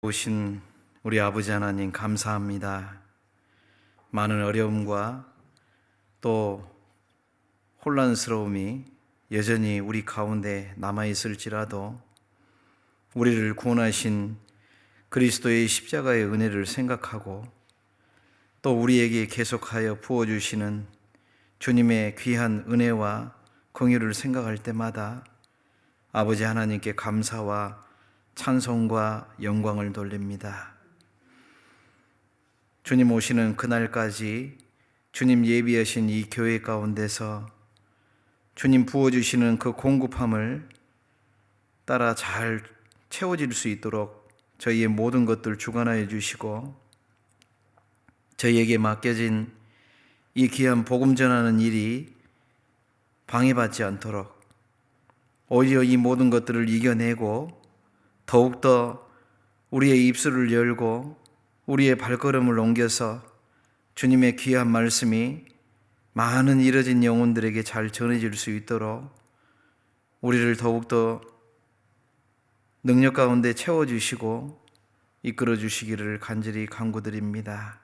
오신 우리 아버지 하나님 감사합니다. 많은 어려움과 또 혼란스러움이 여전히 우리 가운데 남아있을지라도 우리를 구원하신 그리스도의 십자가의 은혜를 생각하고 또 우리에게 계속하여 부어주시는 주님의 귀한 은혜와 긍휼을 생각할 때마다 아버지 하나님께 감사와 찬송과 영광을 돌립니다. 주님 오시는 그날까지 주님 예비하신 이 교회 가운데서 주님 부어주시는 그 공급함을 따라 잘 채워질 수 있도록 저희의 모든 것들 주관하여 주시고 저희에게 맡겨진 이 귀한 복음 전하는 일이 방해받지 않도록 오히려 이 모든 것들을 이겨내고 더욱더 우리의 입술을 열고 우리의 발걸음을 옮겨서 주님의 귀한 말씀이 많은 잃어진 영혼들에게 잘 전해질 수 있도록 우리를 더욱더 능력 가운데 채워주시고 이끌어주시기를 간절히 간구드립니다.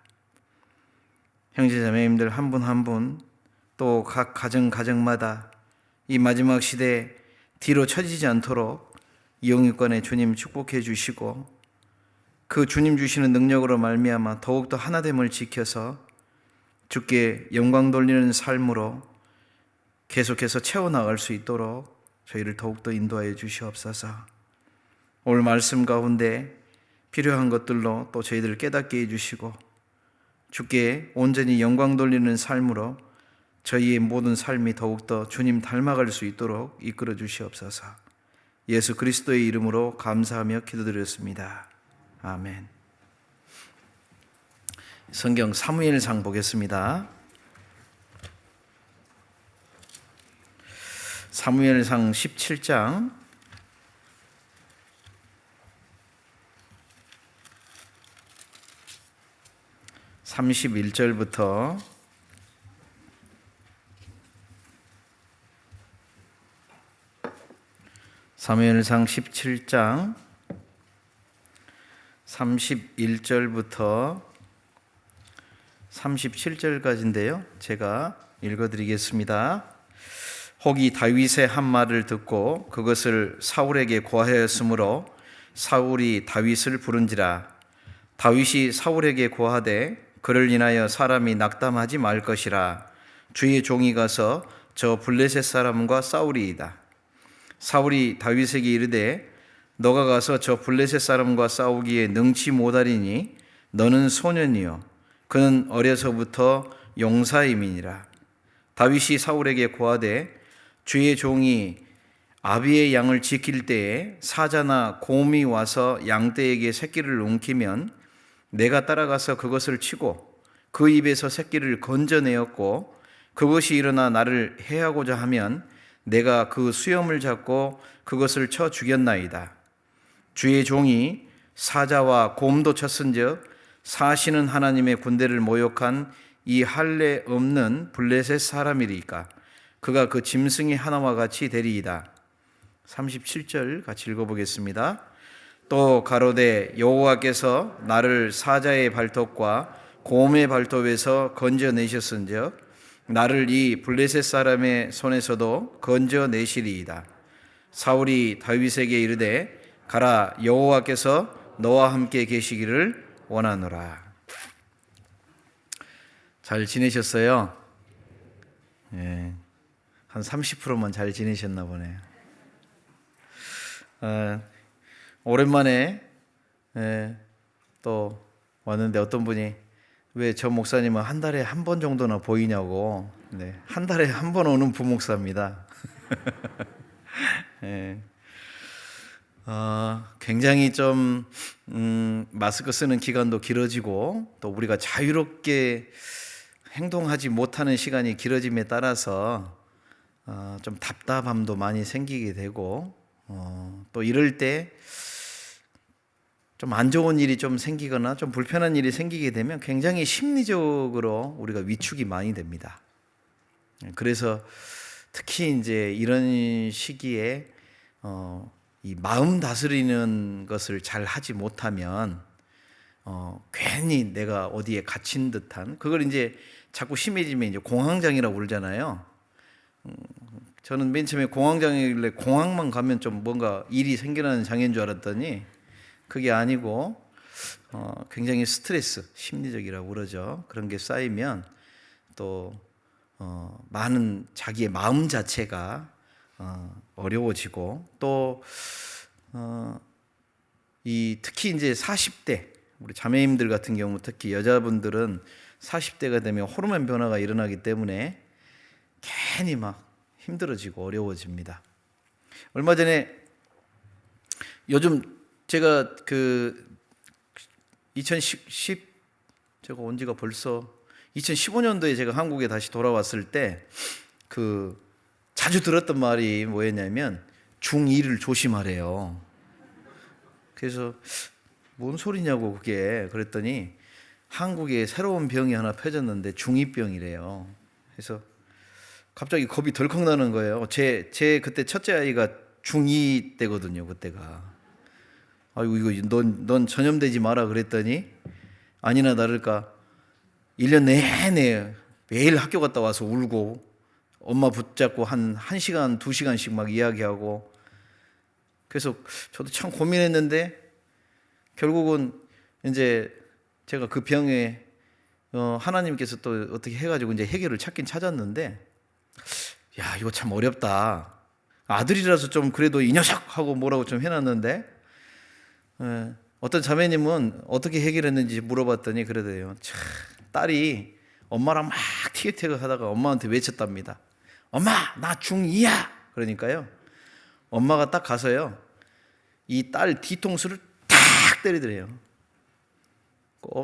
형제자매님들 한 분 한 분 또 각 가정마다 이 마지막 시대 뒤로 처지지 않도록 이영육관에 주님 축복해 주시고 그 주님 주시는 능력으로 말미암아 더욱더 하나됨을 지켜서 주께 영광 돌리는 삶으로 계속해서 채워나갈 수 있도록 저희를 더욱더 인도하여 주시옵소서. 오늘 말씀 가운데 필요한 것들로 또 저희들을 깨닫게 해주시고 주께 온전히 영광 돌리는 삶으로 저희의 모든 삶이 더욱더 주님 닮아갈 수 있도록 이끌어 주시옵소서. 예수 그리스도의 이름으로 감사하며 기도드렸습니다. 아멘. 성경 사무엘상 보겠습니다. 사무엘상 17장 31절부터 17장 31절부터 37절까지인데요. 제가 읽어드리겠습니다. 혹이 다윗의 한 말을 듣고 그것을 사울에게 고하였으므로 사울이 다윗을 부른지라. 다윗이 사울에게 고하되 그를 인하여 사람이 낙담하지 말 것이라. 주의 종이 가서 저 블레셋 사람과 싸우리이다. 사울이 다윗에게 이르되 너가 가서 저 블레셋 사람과 싸우기에 능치 못하리니 너는 소년이요 그는 어려서부터 용사임이니라. 다윗이 사울에게 고하되 주의 종이 아비의 양을 지킬 때에 사자나 곰이 와서 양떼에게 새끼를 움키면 내가 따라가서 그것을 치고 그 입에서 새끼를 건져내었고 그것이 일어나 나를 해하고자 하면 내가 그 수염을 잡고 그것을 쳐 죽였나이다. 주의 종이 사자와 곰도 쳤은즉 사시는 하나님의 군대를 모욕한 이 할례 없는 블레셋 사람이리까 그가 그 짐승이 하나와 같이 되리이다. 37절 같이 읽어보겠습니다. 또 가로되 여호와께서 나를 사자의 발톱과 곰의 발톱에서 건져내셨은즉 나를 이 블레셋 사람의 손에서도 건져내시리이다. 사울이 다윗에게 이르되 가라 여호와께서 너와 함께 계시기를 원하노라. 잘 지내셨어요? 예, 한 30%만 잘 지내셨나 보네요. 오랜만에 또 왔는데 어떤 분이 왜 저 목사님은 한 달에 한 번 정도나 보이냐고. 네, 한 달에 한 번 오는 부목사입니다. 네. 굉장히 좀 마스크 쓰는 기간도 길어지고 또 우리가 자유롭게 행동하지 못하는 시간이 길어짐에 따라서 좀 답답함도 많이 생기게 되고 또 이럴 때 좀 안 좋은 일이 좀 생기거나 좀 불편한 일이 생기게 되면 굉장히 심리적으로 우리가 위축이 많이 됩니다. 그래서 특히 이제 이런 시기에 이 마음 다스리는 것을 잘 하지 못하면 괜히 내가 어디에 갇힌 듯한, 그걸 이제 자꾸 심해지면 이제 공황장애라고 그러잖아요. 저는 맨 처음에 공황장애길래 공항만 가면 좀 뭔가 일이 생겨나는 장애인 줄 알았더니 그게 아니고 굉장히 스트레스, 심리적이라고 그러죠. 그런 게 쌓이면 또 많은 자기의 마음 자체가 어려워지고, 또 특히 이제 40대 우리 자매님들 같은 경우, 특히 여자분들은 40대가 되면 호르몬 변화가 일어나기 때문에 괜히 막 힘들어지고 어려워집니다. 얼마 전에 요즘 제가 제가 온 지가 벌써 2015년도에 제가 한국에 다시 돌아왔을 때 자주 들었던 말이 뭐였냐면 중2를 조심하래요. 그래서 뭔 소리냐고 그게 그랬더니 한국에 새로운 병이 하나 펴졌는데 중2병이래요. 그래서 갑자기 겁이 덜컥 나는 거예요. 제 그때 첫째 아이가 중2 때거든요. 그때가. 아이고 이거 넌 전염되지 마라 그랬더니 아니나 다를까 1년 내내 매일 학교 갔다 와서 울고 엄마 붙잡고 한 1시간 2시간씩 막 이야기하고, 그래서 저도 참 고민했는데 결국은 이제 제가 그 병에 하나님께서 또 어떻게 해가지고 이제 해결을 찾긴 찾았는데, 야 이거 참 어렵다. 아들이라서 좀 그래도 이 녀석 하고 뭐라고 좀 해놨는데, 어떤 자매님은 어떻게 해결했는지 물어봤더니 그러대요. 참, 딸이 엄마랑 막 티격태격 하다가 엄마한테 외쳤답니다. 엄마 나 중2야. 그러니까요 엄마가 딱 가서요 이 딸 뒤통수를 탁 때리더래요.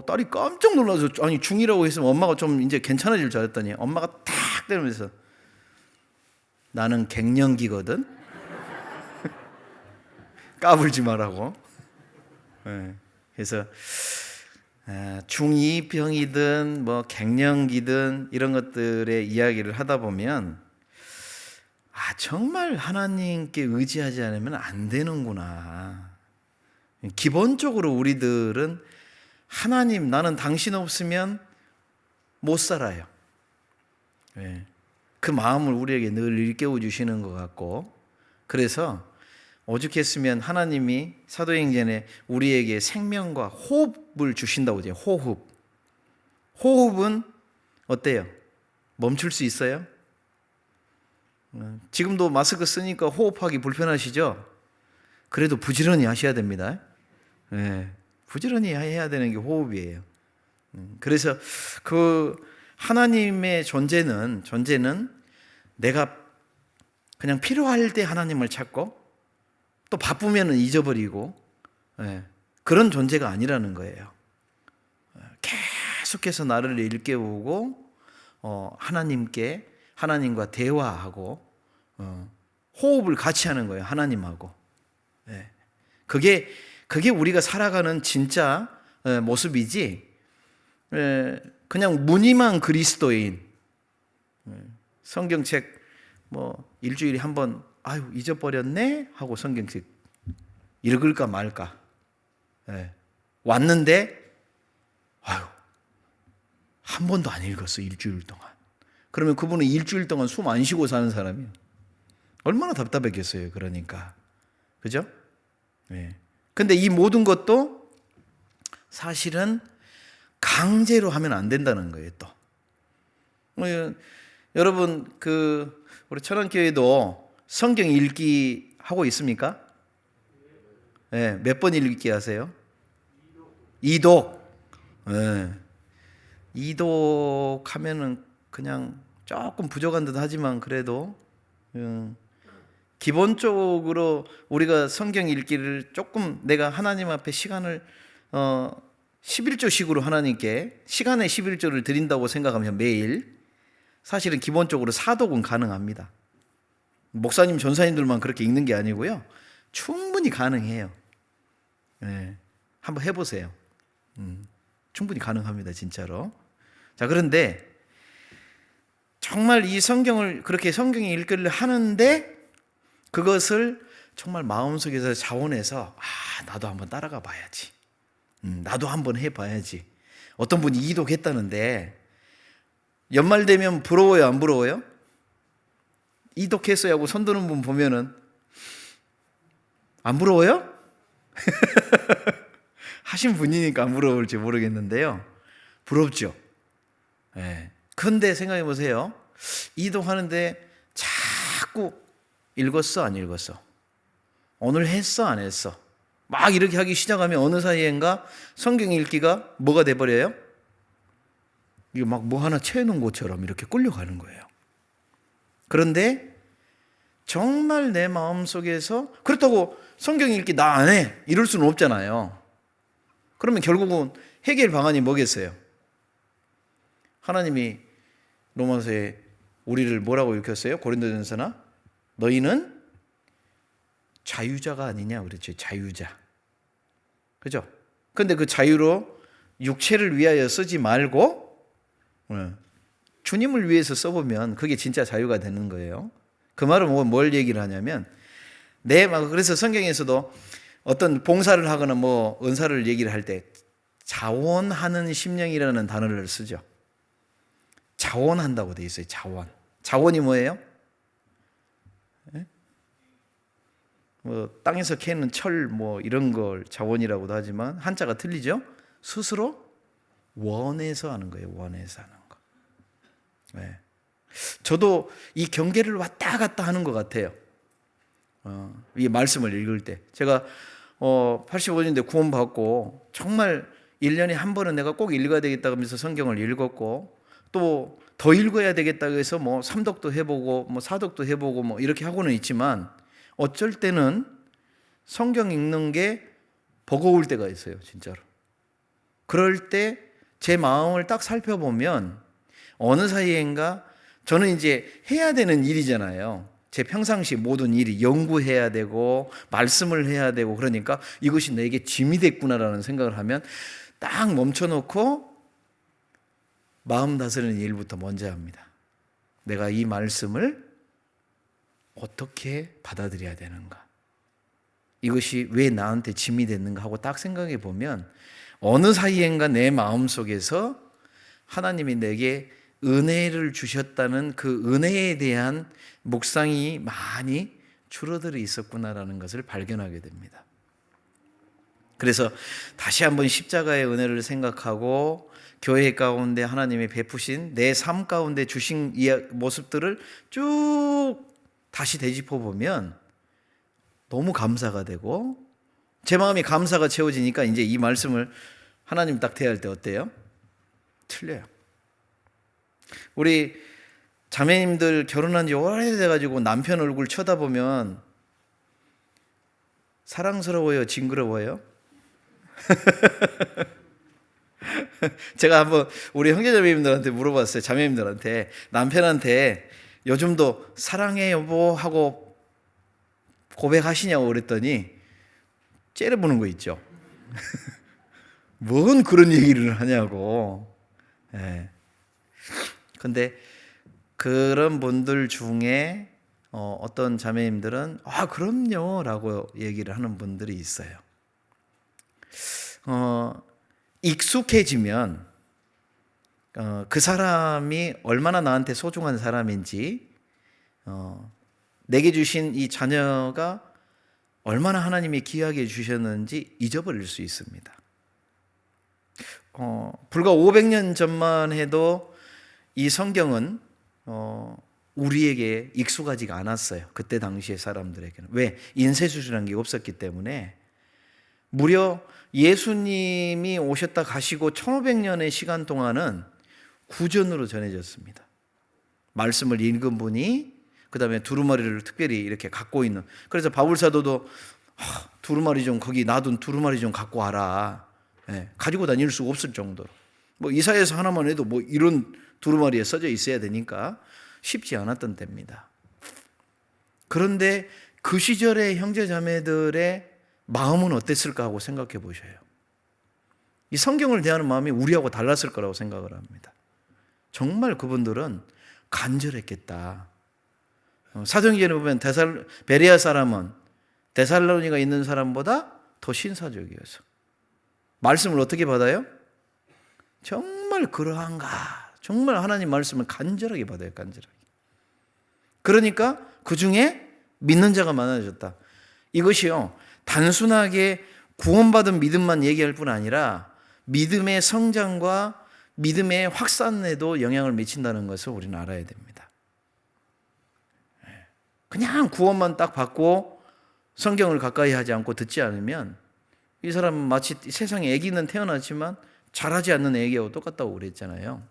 딸이 깜짝 놀라서, 아니 중2라고 했으면 엄마가 좀 이제 괜찮아질 줄 알았더니 엄마가 탁 때리면서 나는 갱년기거든. 까불지 말라고. 그래서 중2병이든 뭐 갱년기든 이런 것들의 이야기를 하다 보면 정말 하나님께 의지하지 않으면 안 되는구나. 기본적으로 우리들은 하나님, 나는 당신 없으면 못 살아요. 그 마음을 우리에게 늘 일깨워 주시는 것 같고, 그래서 오죽했으면 하나님이 사도행전에 우리에게 생명과 호흡을 주신다고 하죠. 호흡은 어때요? 멈출 수 있어요? 지금도 마스크 쓰니까 호흡하기 불편하시죠? 그래도 부지런히 하셔야 됩니다. 부지런히 해야 되는 게 호흡이에요. 그래서 그 하나님의 존재는 내가 그냥 필요할 때 하나님을 찾고 또 바쁘면 잊어버리고 그런 존재가 아니라는 거예요. 계속해서 나를 일깨우고 하나님과 대화하고 호흡을 같이 하는 거예요. 하나님하고. 그게 우리가 살아가는 진짜 모습이지, 그냥 무늬만 그리스도인, 성경책 뭐 일주일에 한 번 잊어버렸네 하고 성경책 읽을까 말까. 왔는데 한 번도 안 읽었어 일주일 동안. 그러면 그분은 일주일 동안 숨 안 쉬고 사는 사람이에요. 얼마나 답답했겠어요. 그러니까 그죠? 근데 이 모든 것도 사실은 강제로 하면 안 된다는 거예요. 또 여러분 우리 천안교회도 성경 읽기 하고 있습니까? 몇 번 읽기 하세요? 2독. 2독 하면은 그냥 조금 부족한 듯 하지만 그래도 기본적으로 우리가 성경 읽기를 조금 내가 하나님 앞에 시간을 11조식으로 하나님께 시간의 11조를 드린다고 생각하면 매일 사실은 기본적으로 4독은 가능합니다. 목사님 전사님들만 그렇게 읽는 게 아니고요, 충분히 가능해요. 한번 해보세요. 충분히 가능합니다. 진짜로. 자, 그런데 정말 이 성경을 그렇게 성경 읽기를 하는데 그것을 정말 마음속에서 자원해서 나도 한번 따라가 봐야지. 나도 한번 해봐야지. 어떤 분이 이독했다는데 연말 되면 부러워요, 안 부러워요? 이독했어요 하고 손드는 분 보면은 안 부러워요? 하신 분이니까 안 부러울지 모르겠는데요. 부럽죠. 네. 근데 생각해 보세요. 이독하는데 자꾸 읽었어, 안 읽었어? 오늘 했어, 안 했어? 막 이렇게 하기 시작하면 어느 사이엔가 성경 읽기가 뭐가 돼버려요? 이거 막 뭐 하나 채우는 것처럼 이렇게 끌려가는 거예요. 그런데 정말 내 마음속에서 그렇다고 성경 읽기 나 안 해 이럴 수는 없잖아요. 그러면 결국은 해결 방안이 뭐겠어요? 하나님이 로마서에 우리를 뭐라고 일으켰어요? 고린도전서나 너희는 자유자가 아니냐 그랬죠. 자유자. 그죠? 근데 그 자유로 육체를 위하여 쓰지 말고 주님을 위해서 써보면 그게 진짜 자유가 되는 거예요. 그 말은 뭘 얘기를 하냐면 그래서 성경에서도 어떤 봉사를 하거나 뭐 은사를 얘기를 할 때 자원하는 심령이라는 단어를 쓰죠. 자원한다고 돼 있어요. 자원. 자원이 뭐예요? 뭐 땅에서 캐는 철 뭐 이런 걸 자원이라고도 하지만 한자가 틀리죠. 스스로 원해서 하는 거예요. 원해서 하는 거. 네. 저도 이 경계를 왔다 갔다 하는 것 같아요. 이 말씀을 읽을 때 제가 85년대 구원받고 정말 1년에 한 번은 내가 꼭 읽어야 되겠다 하면서 성경을 읽었고 또 더 읽어야 되겠다 해서 뭐 3독도 해보고 뭐 4독도 해보고 뭐 이렇게 하고는 있지만 어쩔 때는 성경 읽는 게 버거울 때가 있어요. 진짜로. 그럴 때 제 마음을 딱 살펴보면 어느 사이엔가 저는 이제 해야 되는 일이잖아요. 제 평상시 모든 일이 연구해야 되고 말씀을 해야 되고 그러니까 이것이 내게 짐이 됐구나라는 생각을 하면 딱 멈춰놓고 마음 다스리는 일부터 먼저 합니다. 내가 이 말씀을 어떻게 받아들여야 되는가? 이것이 왜 나한테 짐이 됐는가 하고 딱 생각해 보면 어느 사이엔가 내 마음속에서 하나님이 내게 은혜를 주셨다는 그 은혜에 대한 묵상이 많이 줄어들어 있었구나라는 것을 발견하게 됩니다. 그래서 다시 한번 십자가의 은혜를 생각하고 교회 가운데 하나님이 베푸신 내 삶 가운데 주신 모습들을 쭉 다시 되짚어 보면 너무 감사가 되고 제 마음이 감사가 채워지니까 이제 이 말씀을 하나님 딱 대할 때 어때요? 틀려요. 우리 자매님들 결혼한 지 오래돼가지고 남편 얼굴 쳐다보면 사랑스러워요? 징그러워요? 제가 한번 우리 형제자매님들한테 물어봤어요. 자매님들한테 남편한테 요즘도 사랑해 여보 하고 고백하시냐고 그랬더니 째려보는 거 있죠. 뭔 그런 얘기를 하냐고. 근데 그런 분들 중에 어떤 자매님들은 그럼요 라고 얘기를 하는 분들이 있어요. 익숙해지면 그 사람이 얼마나 나한테 소중한 사람인지 내게 주신 이 자녀가 얼마나 하나님이 귀하게 주셨는지 잊어버릴 수 있습니다. 불과 500년 전만 해도 이 성경은 우리에게 익숙하지가 않았어요. 그때 당시의 사람들에게는. 왜? 인쇄술이라는 게 없었기 때문에. 무려 예수님이 오셨다 가시고 1500년의 시간 동안은 구전으로 전해졌습니다. 말씀을 읽은 분이 그 다음에 두루마리를 특별히 이렇게 갖고 있는. 그래서 바울사도도 두루마리 좀 거기 놔둔 두루마리 좀 갖고 와라. 가지고 다닐 수가 없을 정도로. 뭐 이사야서 하나만 해도 뭐 이런 두루마리에 써져 있어야 되니까 쉽지 않았던 때입니다. 그런데 그 시절의 형제자매들의 마음은 어땠을까 하고 생각해 보셔요. 이 성경을 대하는 마음이 우리하고 달랐을 거라고 생각을 합니다. 정말 그분들은 간절했겠다. 사도행전에 보면 베레아 사람은 데살로니가 있는 사람보다 더 신사적이어서 말씀을 어떻게 받아요? 정말 그러한가? 정말 하나님 말씀을 간절하게 받아요. 간절하게. 그러니까 그 중에 믿는 자가 많아졌다. 이것이요, 단순하게 구원받은 믿음만 얘기할 뿐 아니라 믿음의 성장과 믿음의 확산에도 영향을 미친다는 것을 우리는 알아야 됩니다. 그냥 구원만 딱 받고 성경을 가까이 하지 않고 듣지 않으면 이 사람은 마치 세상에 아기는 태어났지만 자라지 않는 아기하고 똑같다고 그랬잖아요.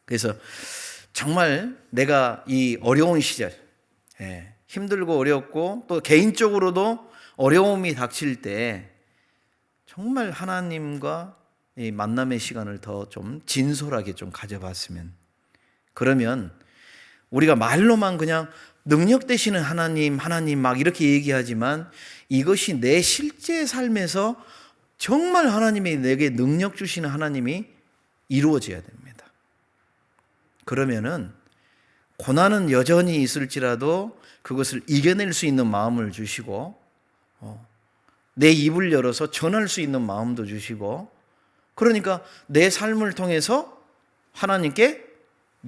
그래서 정말 내가 이 어려운 시절, 힘들고 어렵고 또 개인적으로도 어려움이 닥칠 때 정말 하나님과 이 만남의 시간을 더 좀 진솔하게 좀 가져봤으면, 그러면 우리가 말로만 그냥 능력 되시는 하나님, 하나님 막 이렇게 얘기하지만 이것이 내 실제 삶에서 정말 하나님이 내게 능력 주시는 하나님이 이루어져야 됩니다. 그러면은 고난은 여전히 있을지라도 그것을 이겨낼 수 있는 마음을 주시고 내 입을 열어서 전할 수 있는 마음도 주시고, 그러니까 내 삶을 통해서 하나님께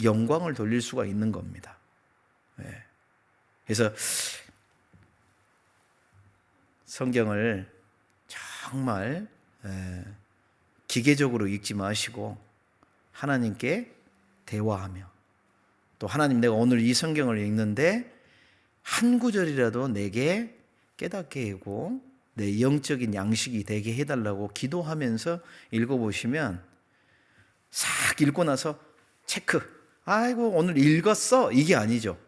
영광을 돌릴 수가 있는 겁니다. 그래서 성경을 정말 기계적으로 읽지 마시고 하나님께 대화하며, 또 하나님, 내가 오늘 이 성경을 읽는데 한 구절이라도 내게 깨닫게 하고 내 영적인 양식이 되게 해달라고 기도하면서 읽어보시면, 싹 읽고 나서 체크, 아이고 오늘 읽었어, 이게 아니죠.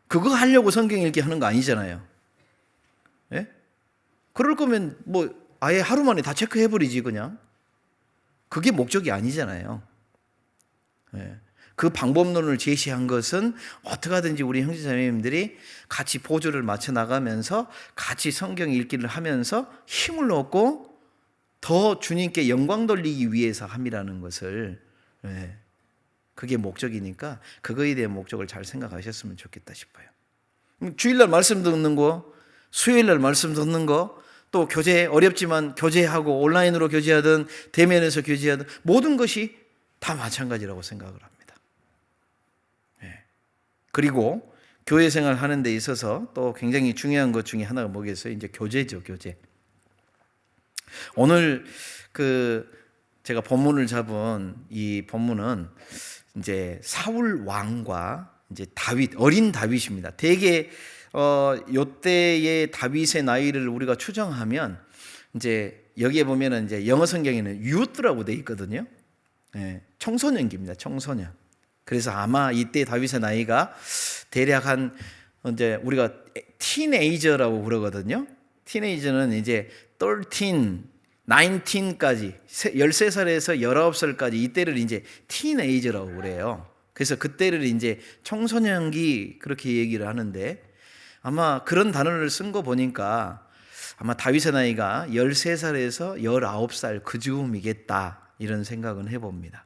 그거 하려고 성경 읽기 하는 거 아니잖아요. 예? 그럴 거면 뭐 아예 하루 만에 다 체크해버리지 그냥. 그게 목적이 아니잖아요. 예. 그 방법론을 제시한 것은 어떻게 하든지 우리 형제자매님들이 같이 보조를 맞춰 나가면서 같이 성경 읽기를 하면서 힘을 얻고 더 주님께 영광 돌리기 위해서 함이라는 것을, 그게 목적이니까 그거에 대한 목적을 잘 생각하셨으면 좋겠다 싶어요. 주일날 말씀 듣는 거, 수요일날 말씀 듣는 거, 또 교제, 어렵지만 교제하고 온라인으로 교제하든 대면에서 교제하든 모든 것이 다 마찬가지라고 생각을 합니다. 그리고 교회 생활 하는 데 있어서 또 굉장히 중요한 것 중에 하나가 뭐겠어요? 이제 교제죠, 교제. 오늘 제가 본문을 잡은 이 본문은 이제 사울 왕과 이제 다윗, 어린 다윗입니다. 대개 요때의 다윗의 나이를 우리가 추정하면 이제 여기에 보면은 이제 영어 성경에는 유스라고 돼 있거든요. 청소년기입니다. 청소년. 그래서 아마 이때 다윗의 나이가 대략 한 이제 우리가 티네이저라고 그러거든요. 티네이저는 이제 13, 19까지 13살에서 19살까지 이때를 이제 티네이저라고 그래요. 그래서 그때를 이제 청소년기 그렇게 얘기를 하는데, 아마 그런 단어를 쓴 거 보니까 아마 다윗의 나이가 13살에서 19살 그 즈음이겠다 이런 생각은 해봅니다.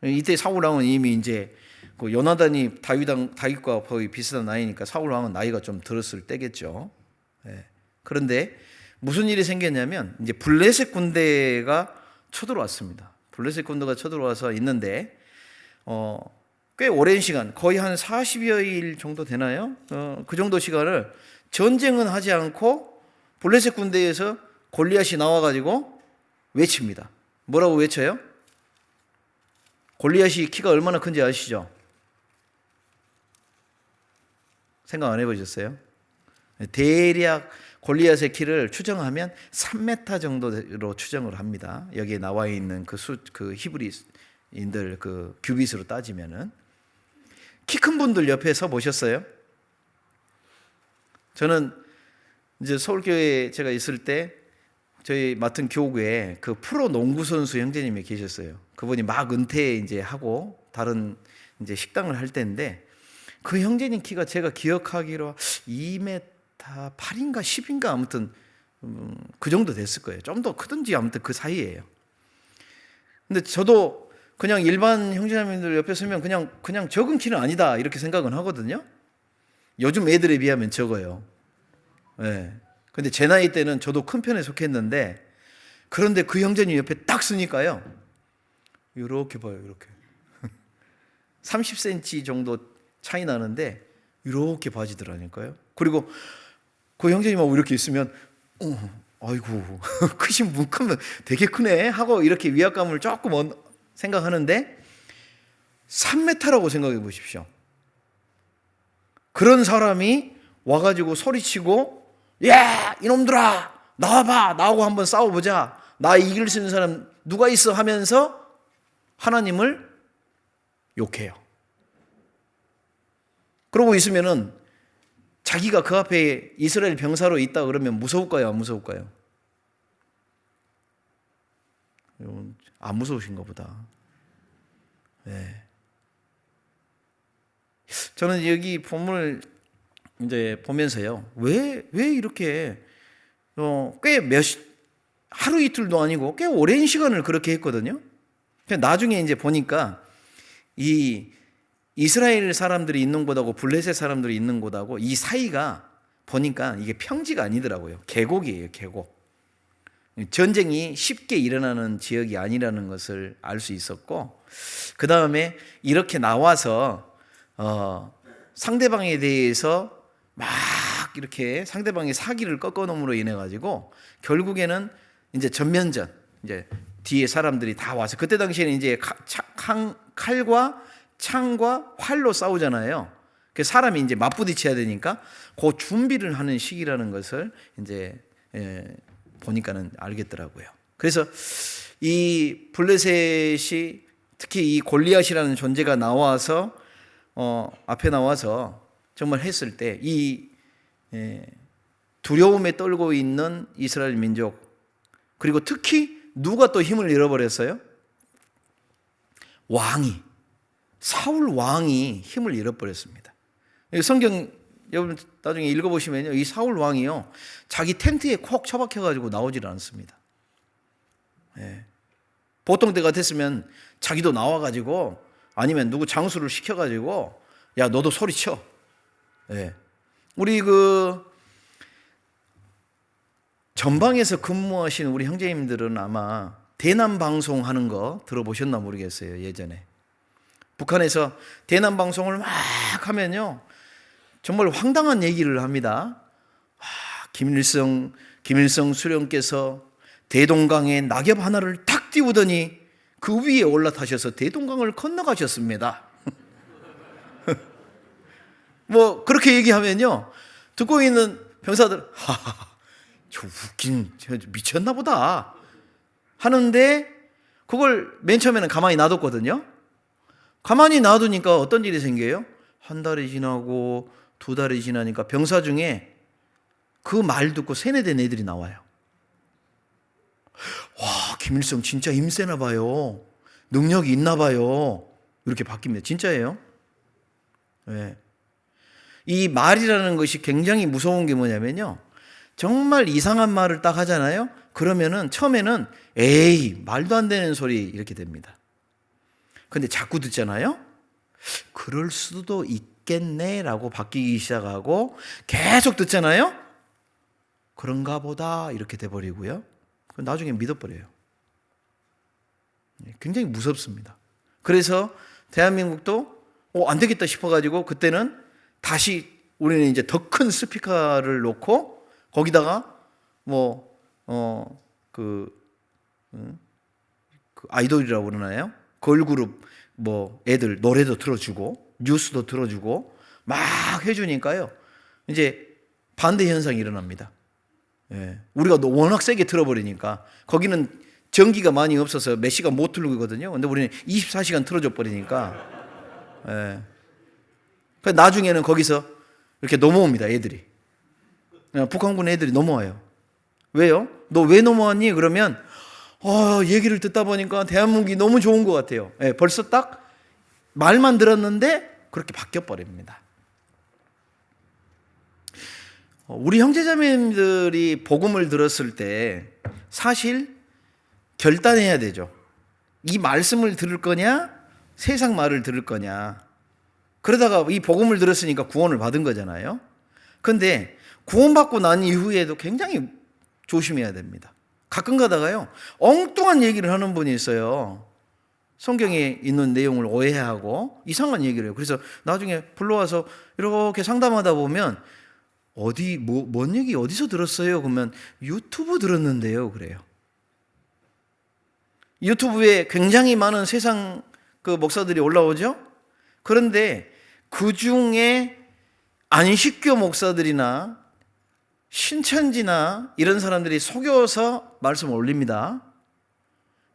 이때 사울 왕은 이미 이제 그 요나단이 다윗과 거의 비슷한 나이니까 사울 왕은 나이가 좀 들었을 때겠죠. 그런데 무슨 일이 생겼냐면 이제 블레셋 군대가 쳐들어왔습니다. 블레셋 군대가 쳐들어와서 있는데 꽤 오랜 시간, 거의 한 40여 일 정도 되나요? 그 정도 시간을 전쟁은 하지 않고 블레셋 군대에서 골리앗이 나와가지고 외칩니다. 뭐라고 외쳐요? 골리앗이 키가 얼마나 큰지 아시죠? 생각 안 해보셨어요? 대략 골리앗의 키를 추정하면 3m 정도로 추정을 합니다. 여기에 나와 있는 그 히브리인들 그 규빗으로 따지면은. 키 큰 분들 옆에 서 보셨어요? 저는 이제 서울교회에 제가 있을 때 저희 맡은 교구에 그 프로 농구 선수 형제님이 계셨어요. 그분이 막 은퇴 이제 하고 다른 이제 식당을 할 때인데, 그 형제님 키가 제가 기억하기로 2m 8인가 10인가 아무튼 그 정도 됐을 거예요. 좀 더 크든지 아무튼 그 사이예요. 근데 저도 그냥 일반 형제자매들 옆에 서면 그냥 적은 키는 아니다 이렇게 생각은 하거든요. 요즘 애들에 비하면 적어요. 예. 근데 제 나이 때는 저도 큰 편에 속했는데, 그런데 그 형제님 옆에 딱 쓰니까요, 이렇게 봐요, 이렇게. 30cm 정도 차이 나는데 이렇게 봐지더라니까요. 그리고 그 형제님하고 이렇게 있으면 아이고 크신 분 크면 되게 크네 하고 이렇게 위압감을 조금 생각하는데, 3m라고 생각해 보십시오. 그런 사람이 와가지고 소리치고, 야 이놈들아 나와봐, 나하고 한번 싸워보자, 나 이길 수 있는 사람 누가 있어 하면서 하나님을 욕해요. 그러고 있으면은 자기가 그 앞에 이스라엘 병사로 있다 그러면 무서울까요, 안 무서울까요? 안 무서우신가 보다. 네. 저는 여기 본문을 이제 보면서요, 왜 이렇게 하루 이틀도 아니고 꽤 오랜 시간을 그렇게 했거든요. 나중에 이제 보니까 이 이스라엘 사람들이 있는 곳하고 블레셋 사람들이 있는 곳하고 이 사이가 보니까 이게 평지가 아니더라고요. 계곡이에요, 계곡. 전쟁이 쉽게 일어나는 지역이 아니라는 것을 알 수 있었고, 그 다음에 이렇게 나와서 상대방에 대해서 막 이렇게 상대방의 사기를 꺾어놓음으로 인해 가지고 결국에는 이제 전면전, 이제 뒤에 사람들이 다 와서, 그때 당시에는 이제 칼과 창과 활로 싸우잖아요. 그 사람이 이제 맞부딪혀야 되니까 그 준비를 하는 시기라는 것을 이제 보니까는 알겠더라고요. 그래서 이 블레셋이 특히 이 골리앗이라는 존재가 나와서 앞에 나와서 정말 했을 때 이 두려움에 떨고 있는 이스라엘 민족, 그리고 특히 누가 또 힘을 잃어버렸어요? 사울 왕이 힘을 잃어버렸습니다. 성경 여러분 나중에 읽어보시면요, 이 사울 왕이요 자기 텐트에 콕 처박혀가지고 나오질 않습니다. 보통 때 같았으면 자기도 나와가지고, 아니면 누구 장수를 시켜가지고, 야 너도 소리쳐. 우리 그 전방에서 근무하신 우리 형제님들은 아마 대남 방송하는 거 들어보셨나 모르겠어요. 예전에 북한에서 대남 방송을 막 하면요 정말 황당한 얘기를 합니다. 김일성 수령께서 대동강에 낙엽 하나를 탁 띄우더니 그 위에 올라타셔서 대동강을 건너가셨습니다. 뭐 그렇게 얘기하면요 듣고 있는 병사들 저 웃긴, 미쳤나 보다 하는데, 그걸 맨 처음에는 가만히 놔뒀거든요. 가만히 놔두니까 어떤 일이 생겨요? 한 달이 지나고 2달이 지나니까 병사 중에 그 말 듣고 세뇌된 애들이 나와요. 와, 김일성 진짜 힘세나 봐요, 능력이 있나 봐요, 이렇게 바뀝니다. 진짜예요. 이 말이라는 것이 굉장히 무서운 게 뭐냐면요, 정말 이상한 말을 딱 하잖아요. 그러면은 처음에는 에이 말도 안 되는 소리 이렇게 됩니다. 근데 자꾸 듣잖아요. 그럴 수도 있겠네라고 바뀌기 시작하고, 계속 듣잖아요. 그런가 보다 이렇게 돼버리고요. 나중에 믿어버려요. 굉장히 무섭습니다. 그래서 대한민국도 안 되겠다 싶어가지고 그때는 다시 우리는 이제 더 큰 스피커를 놓고 거기다가 그 아이돌이라고 그러나요? 걸그룹 애들 노래도 틀어주고 뉴스도 틀어주고 막 해주니까요, 이제 반대 현상이 일어납니다. 우리가 워낙 세게 틀어버리니까, 거기는 전기가 많이 없어서 몇 시간 못 틀거든요. 근데 우리는 24시간 틀어줘 버리니까, 나중에는 거기서 이렇게 넘어옵니다, 애들이. 북한군 애들이 넘어와요. 왜요? 너 왜 넘어왔니? 그러면 얘기를 듣다 보니까 대한민국이 너무 좋은 것 같아요. 벌써 딱 말만 들었는데 그렇게 바뀌어 버립니다. 우리 형제자매님들이 복음을 들었을 때 사실 결단해야 되죠. 이 말씀을 들을 거냐, 세상 말을 들을 거냐. 그러다가 이 복음을 들었으니까 구원을 받은 거잖아요. 그런데 구원받고 난 이후에도 굉장히 조심해야 됩니다. 가끔 가다가요, 엉뚱한 얘기를 하는 분이 있어요. 성경에 있는 내용을 오해하고 이상한 얘기를 해요. 그래서 나중에 불러와서 이렇게 상담하다 보면 뭔 얘기 어디서 들었어요? 그러면 유튜브 들었는데요. 그래요. 유튜브에 굉장히 많은 세상 그 목사들이 올라오죠? 그런데 그 중에 안식교 목사들이나 신천지나 이런 사람들이 속여서 말씀을 올립니다.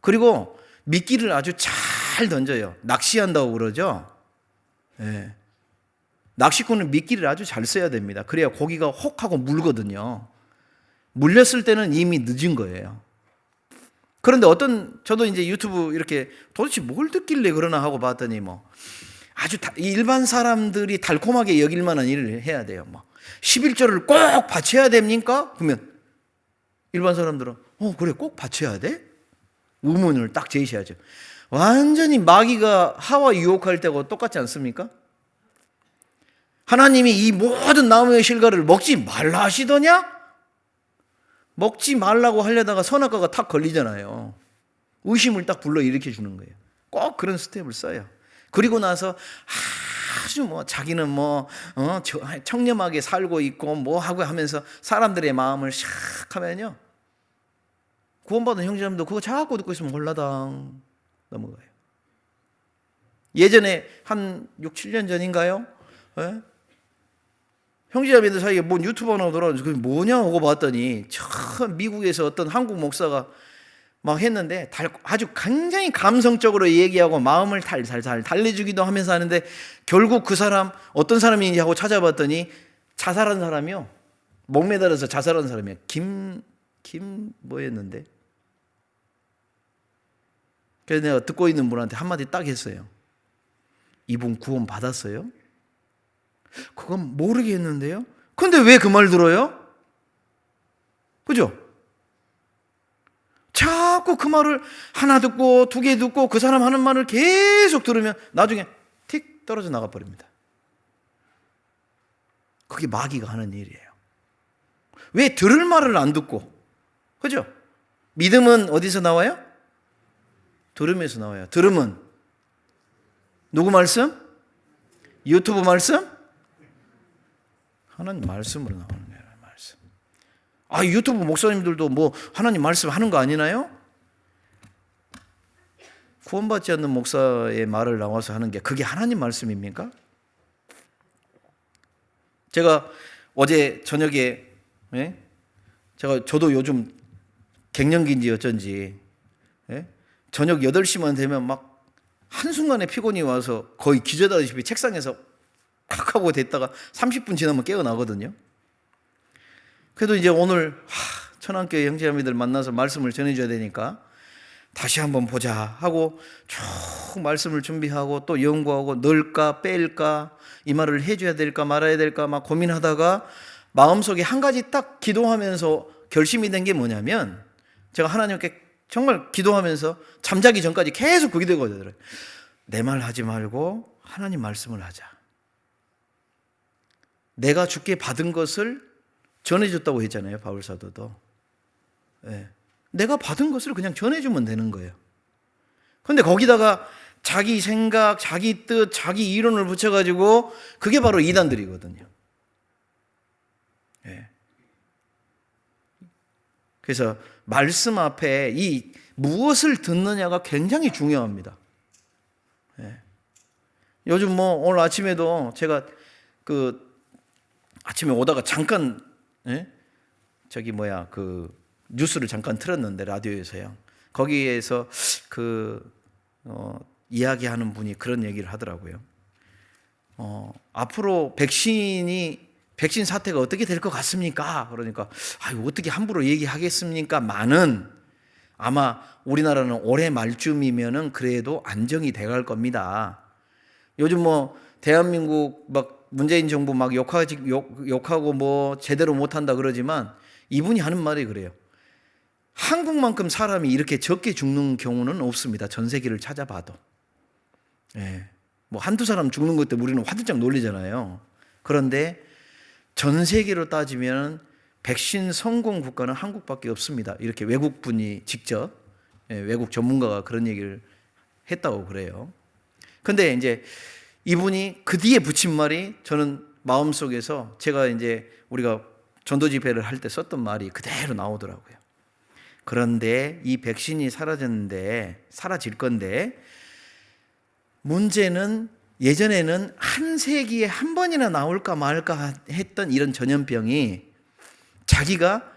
그리고 미끼를 아주 잘 던져요. 낚시한다고 그러죠? 예. 낚시꾼은 미끼를 아주 잘 써야 됩니다. 그래야 고기가 혹하고 물거든요. 물렸을 때는 이미 늦은 거예요. 그런데 저도 이제 유튜브 이렇게 도대체 뭘 듣길래 그러나 하고 봤더니 아주 일반 사람들이 달콤하게 여길 만한 일을 해야 돼요. 11조를 꼭 바쳐야 됩니까? 그러면 일반 사람들은 그래 꼭 바쳐야 돼? 의문을 딱 제시하죠. 완전히 마귀가 하와 유혹할 때하고 똑같지 않습니까? 하나님이 이 모든 나무의 실과를 먹지 말라 하시더냐? 먹지 말라고 하려다가 선악과가 탁 걸리잖아요. 의심을 딱 불러일으켜 주는 거예요. 꼭 그런 스텝을 써요. 그리고 나서 아주 자기는 청렴하게 살고 있고 하고 하면서 사람들의 마음을 샥 하면요, 구원받은 형제님도 그거 자꾸 듣고 있으면 홀라당 넘어가요. 예전에 한 6, 7년 전인가요? 예? 형제자매들 사이에 뭔 유튜버 나오더라고요. 그게 뭐냐 하고 봤더니 처음 미국에서 어떤 한국 목사가 막 했는데 아주 굉장히 감성적으로 얘기하고 마음을 달달달 달래주기도 하면서 하는데, 결국 그 사람 어떤 사람인지 하고 찾아봤더니 자살한 사람이요. 목매달아서 자살한 사람이에요. 뭐였는데? 그래서 내가 듣고 있는 분한테 한마디 딱 했어요. 이분 구원 받았어요? 그건 모르겠는데요. 근데 왜 그 말 들어요? 그죠? 자꾸 그 말을 하나 듣고 두 개 듣고 그 사람 하는 말을 계속 들으면 나중에 틱 떨어져 나가 버립니다. 그게 마귀가 하는 일이에요. 왜 들을 말을 안 듣고? 그죠? 믿음은 어디서 나와요? 들음에서 나와요. 들음은 누구 말씀? 유튜브 말씀? 하나님 말씀으로 나오는 거예요. 말씀. 유튜브 목사님들도 하나님 말씀 하는 거 아니나요? 구원받지 않는 목사의 말을 나와서 하는 게 그게 하나님 말씀입니까? 제가 어제 저녁에 저도 요즘 갱년기인지 어쩐지 저녁 8시만 되면 막 한순간에 피곤이 와서 거의 기절하다시피 책상에서 팍 하고 됐다가 30분 지나면 깨어나거든요. 그래도 이제 오늘 천안교회 형제자매들 만나서 말씀을 전해줘야 되니까 다시 한번 보자 하고 쭉 말씀을 준비하고 또 연구하고 넣을까 뺄까 이 말을 해줘야 될까 말아야 될까 막 고민하다가 마음속에 한 가지 딱 기도하면서 결심이 된 게 뭐냐면, 제가 하나님께 정말 기도하면서 잠자기 전까지 계속 그 기도가 되더라고요. 내 말 하지 말고 하나님 말씀을 하자. 내가 주께 받은 것을 전해줬다고 했잖아요, 바울 사도도. 내가 받은 것을 그냥 전해주면 되는 거예요. 그런데 거기다가 자기 생각, 자기 뜻, 자기 이론을 붙여가지고 그게 바로 이단들이거든요. 그래서 말씀 앞에 이 무엇을 듣느냐가 굉장히 중요합니다. 요즘 오늘 아침에도 제가 아침에 오다가 잠깐 뉴스를 잠깐 틀었는데 라디오에서요. 거기에서 이야기하는 분이 그런 얘기를 하더라고요. 앞으로 백신 사태가 어떻게 될 것 같습니까? 그러니까 어떻게 함부로 얘기하겠습니까? 많은 아마 우리나라는 올해 말쯤이면은 그래도 안정이 돼갈 겁니다. 요즘 대한민국 문재인 정부 욕하고 제대로 못한다 그러지만 이분이 하는 말이 그래요. 한국만큼 사람이 이렇게 적게 죽는 경우는 없습니다. 전 세계를 찾아봐도. 한두 사람 죽는 것 때문에 우리는 화들짝 놀리잖아요. 그런데 전 세계로 따지면 백신 성공 국가는 한국밖에 없습니다. 이렇게 외국분이 직접, 외국 전문가가 그런 얘기를 했다고 그래요. 근데 이제 이분이 그 뒤에 붙인 말이 저는 마음속에서 제가 이제 우리가 전도 집회를 할 때 썼던 말이 그대로 나오더라고요. 그런데 이 백신이 사라질 건데 문제는 예전에는 한 세기에 한 번이나 나올까 말까 했던 이런 전염병이 자기가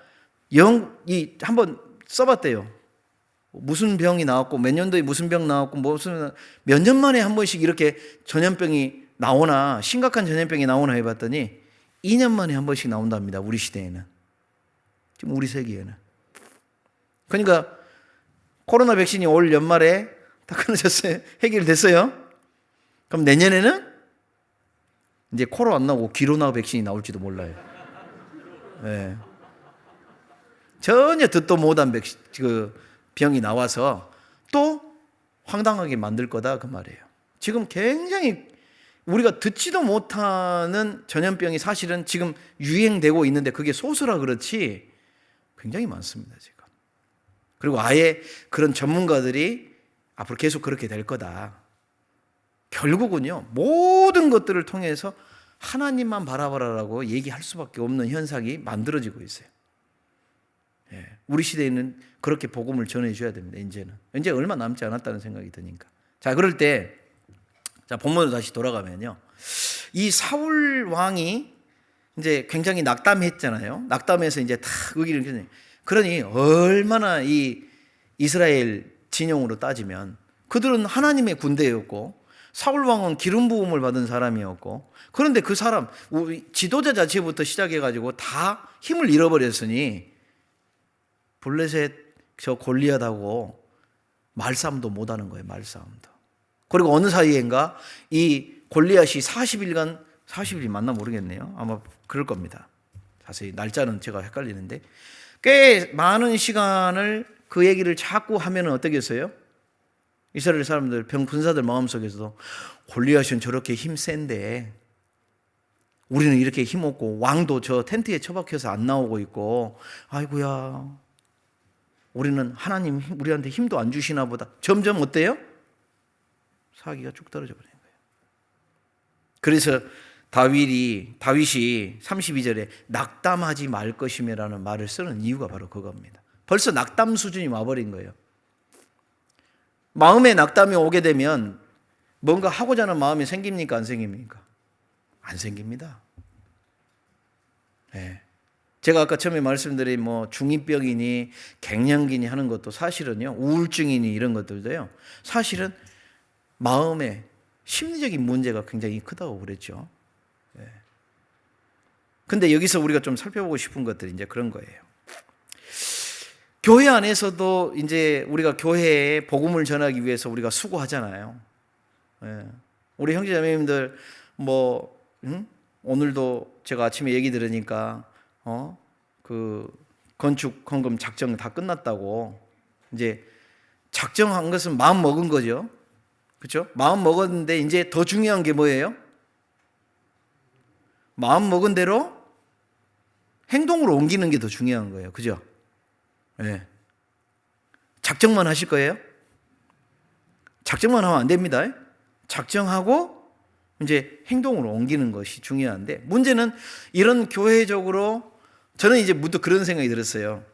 한번 써봤대요. 무슨 병이 나왔고 몇 년도에 무슨 병 나왔고 몇 년 만에 한 번씩 이렇게 전염병이 나오나 심각한 전염병이 나오나 해봤더니 2년 만에 한 번씩 나온답니다. 우리 시대에는. 지금 우리 세기에는. 그러니까 코로나 백신이 올 연말에 다 끊어졌어요. 해결됐어요. 그럼 내년에는 이제 코로 안 나오고 기로나 백신이 나올지도 몰라요. 네. 전혀 듣도 못한 병이 나와서 또 황당하게 만들 거다 그 말이에요. 지금 굉장히 우리가 듣지도 못하는 전염병이 사실은 지금 유행되고 있는데 그게 소수라 그렇지 굉장히 많습니다 지금. 그리고 아예 그런 전문가들이 앞으로 계속 그렇게 될 거다. 결국은요 모든 것들을 통해서 하나님만 바라보라라고 얘기할 수밖에 없는 현상이 만들어지고 있어요. 우리 시대에는 그렇게 복음을 전해줘야 됩니다. 이제 얼마 남지 않았다는 생각이 드니까. 자, 그럴 때 본문으로 다시 돌아가면요, 이 사울 왕이 이제 굉장히 낙담했잖아요. 낙담해서 이제 다 의기를 켰어요. 그러니 얼마나 이 이스라엘 진영으로 따지면 그들은 하나님의 군대였고 사울 왕은 기름 부음을 받은 사람이었고, 그런데 그 사람 지도자 자체부터 시작해가지고 다 힘을 잃어버렸으니 블레셋 저 골리앗하고 말싸움도 못하는 거예요. 말싸움도. 그리고 어느 사이인가 이 골리앗이 40일이 맞나 모르겠네요. 아마 그럴 겁니다. 자세히 날짜는 제가 헷갈리는데 꽤 많은 시간을 그 얘기를 자꾸 하면 어떻겠어요? 이스라엘 사람들 병분사들 마음속에서도 골리앗은 저렇게 힘 센데 우리는 이렇게 힘없고 왕도 저 텐트에 처박혀서 안 나오고 있고 아이고야 우리는 하나님 우리한테 힘도 안 주시나 보다. 점점 어때요? 사기가 쭉 떨어져 버리는 거예요. 그래서 다윗이 32절에 낙담하지 말 것이며라는 말을 쓰는 이유가 바로 그겁니다. 벌써 낙담 수준이 와버린 거예요. 마음에 낙담이 오게 되면 뭔가 하고자 하는 마음이 생깁니까? 안 생깁니까? 안 생깁니다. 네. 제가 아까 처음에 말씀드린 중이병이니 갱년기니 하는 것도 사실은요, 우울증이니 이런 것들도요, 사실은 마음의 심리적인 문제가 굉장히 크다고 그랬죠. 근데 여기서 우리가 좀 살펴보고 싶은 것들이 이제 그런 거예요. 교회 안에서도 이제 우리가 교회에 복음을 전하기 위해서 우리가 수고하잖아요. 우리 형제자매님들 오늘도 제가 아침에 얘기 들으니까 그 건축 헌금 작정 다 끝났다고. 이제 작정한 것은 마음 먹은 거죠. 그렇죠? 마음 먹었는데 이제 더 중요한 게 뭐예요? 마음 먹은 대로 행동으로 옮기는 게 더 중요한 거예요. 그죠? 네. 작정만 하실 거예요? 작정만 하면 안 됩니다. 작정하고 이제 행동으로 옮기는 것이 중요한데, 문제는 이런 교회적으로 저는 이제 문득 그런 생각이 들었어요.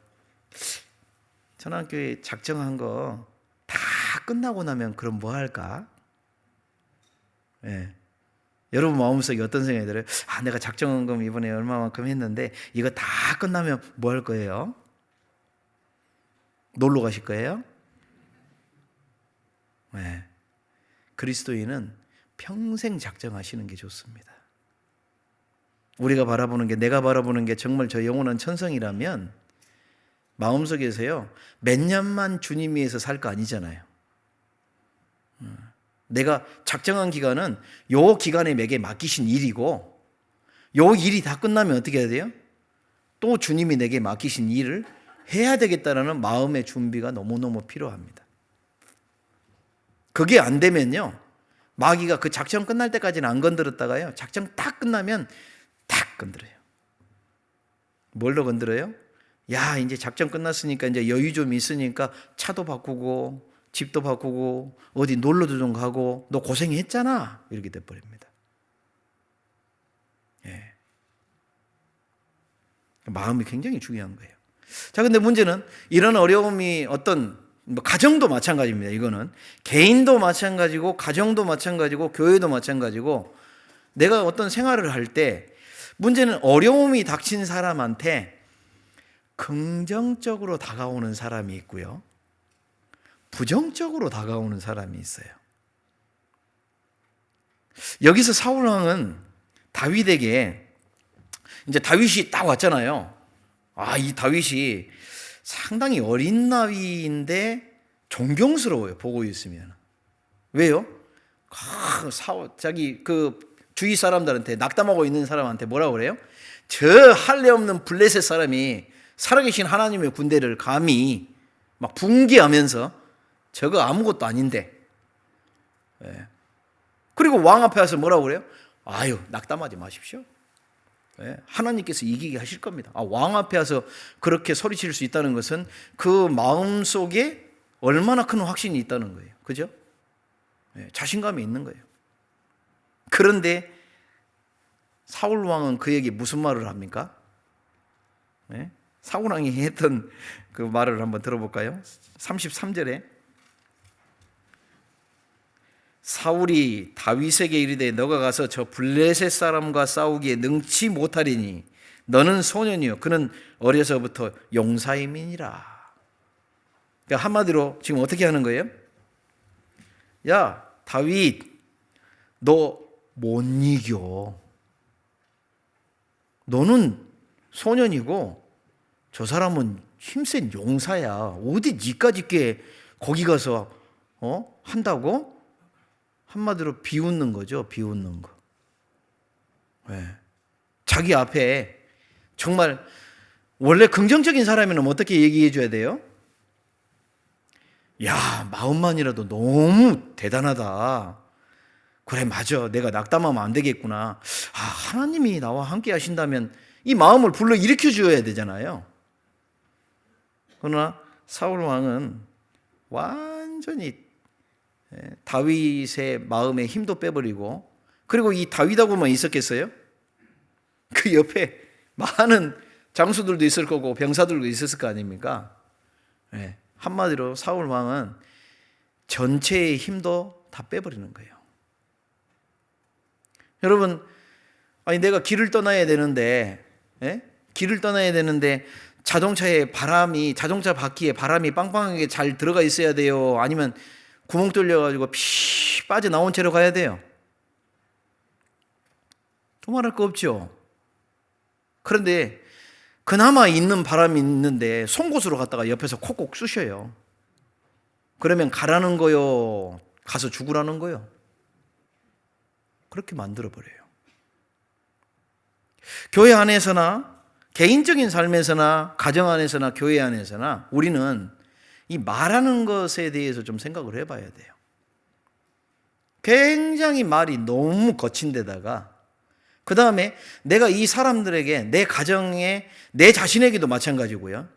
전환교회 작정한 거 다 끝나고 나면 그럼 뭐 할까? 여러분 마음속에 어떤 생각이 들어요? 내가 작정한 이번에 얼마만큼 했는데 이거 다 끝나면 뭐 할 거예요? 놀러 가실 거예요? 그리스도인은 평생 작정하시는 게 좋습니다. 우리가 바라보는 게, 내가 바라보는 게 정말 저 영원한 천성이라면 마음속에서요, 몇 년만 주님 위해서 살 거 아니잖아요. 내가 작정한 기간은 요 기간에 내게 맡기신 일이고, 요 일이 다 끝나면 어떻게 해야 돼요? 또 주님이 내게 맡기신 일을 해야 되겠다라는 마음의 준비가 너무너무 필요합니다. 그게 안 되면요, 마귀가 그 작정 끝날 때까지는 안 건드렸다가요, 작정 딱 끝나면 딱 건드려요. 뭘로 건드려요? 야, 이제 작전 끝났으니까 이제 여유 좀 있으니까 차도 바꾸고 집도 바꾸고 어디 놀러도 좀 가고 너 고생했잖아. 이렇게 돼버립니다. 예. 마음이 굉장히 중요한 거예요. 자, 근데 문제는 이런 어려움이 어떤 가정도 마찬가지입니다. 이거는 개인도 마찬가지고 가정도 마찬가지고 교회도 마찬가지고 내가 어떤 생활을 할 때 문제는 어려움이 닥친 사람한테 긍정적으로 다가오는 사람이 있고요. 부정적으로 다가오는 사람이 있어요. 여기서 사울 왕은 다윗에게 이제 다윗이 딱 왔잖아요. 이 다윗이 상당히 어린 나이인데 존경스러워요. 보고 있으면. 왜요? 자기 주위 사람들한테 낙담하고 있는 사람한테 뭐라고 그래요? 저 할례 없는 블레셋 사람이 살아계신 하나님의 군대를 감히 막 붕괴하면서 저거 아무것도 아닌데. 예. 그리고 왕 앞에 와서 뭐라고 그래요? 아유, 낙담하지 마십시오. 예. 하나님께서 이기게 하실 겁니다. 왕 앞에 와서 그렇게 소리칠 수 있다는 것은 그 마음 속에 얼마나 큰 확신이 있다는 거예요. 그죠? 예. 자신감이 있는 거예요. 그런데 사울 왕은 그에게 무슨 말을 합니까? 예? 사울 왕이 했던 그 말을 한번 들어볼까요? 33절에 사울이 다윗에게 이르되 너가 가서 저 블레셋 사람과 싸우기에 능치 못하리니 너는 소년이요 그는 어려서부터 용사임이니라. 그러니까 한마디로 지금 어떻게 하는 거예요? 야 다윗 너 못 이겨. 너는 소년이고 저 사람은 힘센 용사야. 어디 니까지 꽤 거기 가서 한다고? 한마디로 비웃는 거죠. 비웃는 거. 네. 자기 앞에 정말 원래 긍정적인 사람이면 어떻게 얘기해 줘야 돼요? 야, 마음만이라도 너무 대단하다. 그래, 맞아. 내가 낙담하면 안 되겠구나. 하나님이 나와 함께 하신다면 이 마음을 불러 일으켜 줘야 되잖아요. 그러나 사울 왕은 완전히 다윗의 마음에 힘도 빼버리고, 그리고 이 다윗하고만 있었겠어요? 그 옆에 많은 장수들도 있을 거고 병사들도 있었을 거 아닙니까? 한마디로 사울 왕은 전체의 힘도 다 빼버리는 거예요. 여러분, 내가 길을 떠나야 되는데, 길을 떠나야 되는데 자동차 바퀴에 바람이 빵빵하게 잘 들어가 있어야 돼요? 아니면 구멍 뚫려가지고 피 빠져나온 채로 가야 돼요? 두말할 거 없죠. 그런데 그나마 있는 바람이 있는데 송곳으로 갔다가 옆에서 콕콕 쑤셔요. 그러면 가라는 거요? 가서 죽으라는 거요? 그렇게 만들어버려요. 교회 안에서나 개인적인 삶에서나 가정 안에서나 교회 안에서나 우리는 이 말하는 것에 대해서 좀 생각을 해봐야 돼요. 굉장히 말이 너무 거친 데다가 그 다음에 내가 이 사람들에게 내 가정에 내 자신에게도 마찬가지고요.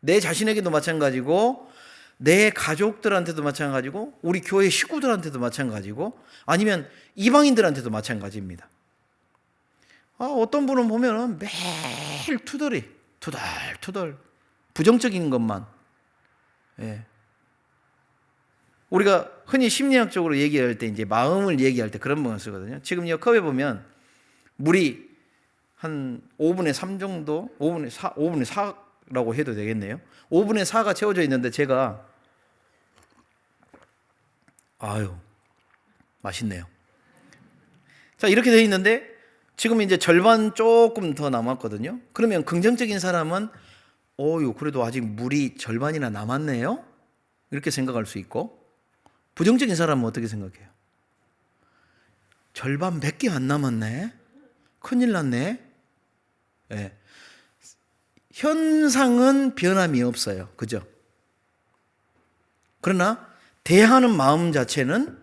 내 자신에게도 마찬가지고 내 가족들한테도 마찬가지고 우리 교회 식구들한테도 마찬가지고 아니면 이방인들한테도 마찬가지입니다. 어떤 분은 보면 매일 투덜투덜 부정적인 것만. 우리가 흔히 심리학적으로 얘기할 때 이제 마음을 얘기할 때 그런 부분을 쓰거든요. 지금 이 컵에 보면 물이 한 5분의 3 정도, 5분의 4라고 해도 되겠네요. 5분의 4가 채워져 있는데 제가 맛있네요. 자, 이렇게 되어 있는데 지금 이제 절반 조금 더 남았거든요. 그러면 긍정적인 사람은 그래도 아직 물이 절반이나 남았네요. 이렇게 생각할 수 있고, 부정적인 사람은 어떻게 생각해요? 절반 몇 개 안 남았네. 큰일 났네. 현상은 변함이 없어요. 그죠? 그러나 대하는 마음 자체는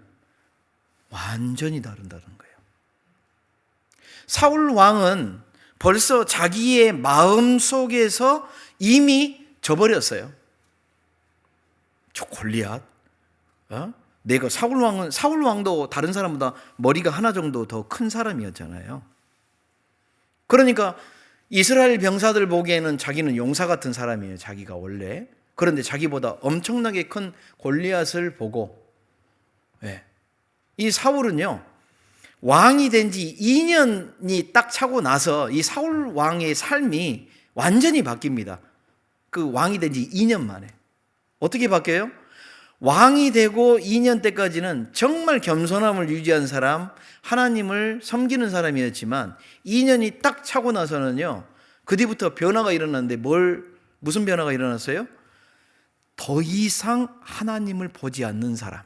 완전히 다른다는 거예요. 사울 왕은 벌써 자기의 마음 속에서 이미 져버렸어요. 저 골리앗, 내가 사울 왕도 다른 사람보다 머리가 하나 정도 더 큰 사람이었잖아요. 그러니까 이스라엘 병사들 보기에는 자기는 용사 같은 사람이에요, 자기가 원래. 그런데 자기보다 엄청나게 큰 골리앗을 보고, 이 사울은요, 왕이 된 지 2년이 딱 차고 나서 이 사울 왕의 삶이 완전히 바뀝니다. 그 왕이 된 지 2년 만에. 어떻게 바뀌어요? 왕이 되고 2년 때까지는 정말 겸손함을 유지한 사람, 하나님을 섬기는 사람이었지만 2년이 딱 차고 나서는요, 그 뒤부터 변화가 일어났는데 무슨 변화가 일어났어요? 더 이상 하나님을 보지 않는 사람.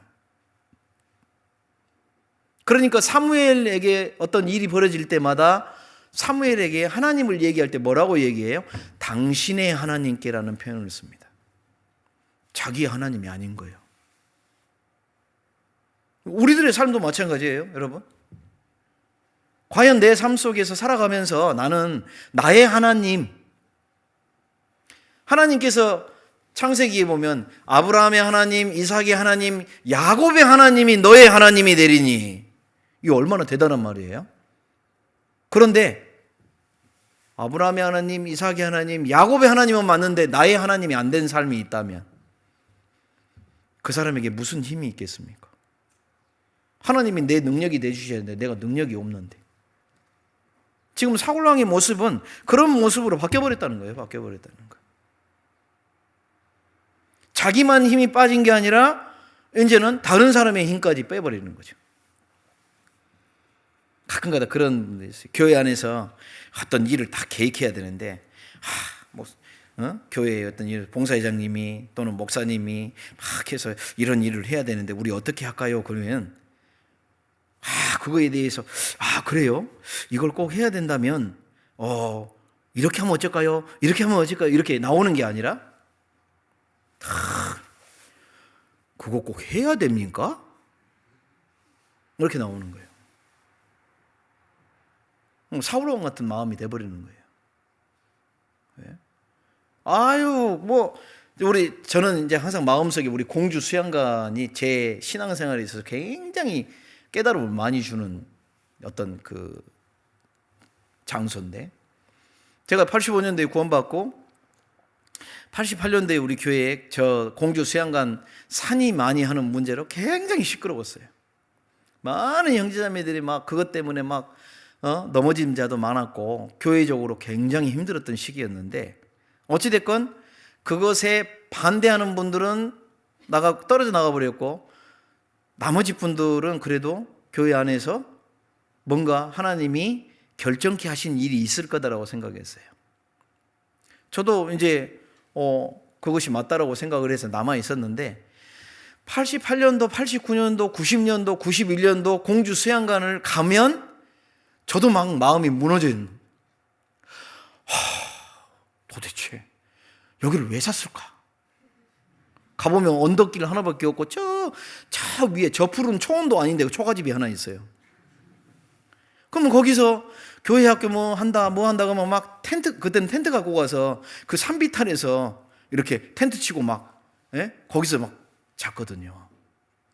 그러니까 사무엘에게 어떤 일이 벌어질 때마다 사무엘에게 하나님을 얘기할 때 뭐라고 얘기해요? 당신의 하나님께라는 표현을 씁니다. 자기 하나님이 아닌 거예요. 우리들의 삶도 마찬가지예요, 여러분. 과연 내 삶 속에서 살아가면서 나는 나의 하나님께서 창세기에 보면 아브라함의 하나님, 이삭의 하나님, 야곱의 하나님이 너의 하나님이 되리니, 이거 얼마나 대단한 말이에요. 그런데 아브라함의 하나님, 이삭의 하나님, 야곱의 하나님은 맞는데 나의 하나님이 안 된 삶이 있다면 그 사람에게 무슨 힘이 있겠습니까? 하나님이 내 능력이 되주셔야 되는데 내가 능력이 없는데. 지금 사울왕의 모습은 그런 모습으로 바뀌어버렸다는 거예요. 바뀌어버렸다는 거예요. 자기만 힘이 빠진 게 아니라 이제는 다른 사람의 힘까지 빼버리는 거죠. 가끔가다 그런 분들이 있어요. 교회 안에서 어떤 일을 다 계획해야 되는데 교회의 어떤 일, 봉사회장님이 또는 목사님이 막 해서 이런 일을 해야 되는데 우리 어떻게 할까요? 그러면 그거에 대해서 그래요? 이걸 꼭 해야 된다면 이렇게 하면 어쩔까요? 이렇게 하면 어쩔까요? 이렇게 나오는 게 아니라 그거 꼭 해야 됩니까? 이렇게 나오는 거예요. 사울왕 같은 마음이 돼버리는 거예요. 저는 이제 항상 마음속에 우리 공주 수양관이 제 신앙생활에 있어서 굉장히 깨달음을 많이 주는 어떤 그 장소인데, 제가 85년도에 구원받고 88년도에 우리 교회에 저 공주 수양관 산이 많이 하는 문제로 굉장히 시끄러웠어요. 많은 형제자매들이 막 그것 때문에 막 넘어진 자도 많았고 교회적으로 굉장히 힘들었던 시기였는데, 어찌됐건 그것에 반대하는 분들은 떨어져 나가버렸고 나머지 분들은 그래도 교회 안에서 뭔가 하나님이 결정케 하신 일이 있을 거다라고 생각했어요. 저도 이제 그것이 맞다라고 생각을 해서 남아 있었는데 88년도, 89년도, 90년도, 91년도 공주 수양관을 가면 저도 막 마음이 무너져요. 도대체 여기를 왜 샀을까? 가보면 언덕길 하나밖에 없고 저 위에 저 푸른 초원도 아닌데 초가집이 하나 있어요. 그러면 거기서 교회 학교 뭐 한다 그러면 막 그때는 텐트 갖고 가서 그 산비탈에서 이렇게 텐트 치고 막 거기서 막 잤거든요.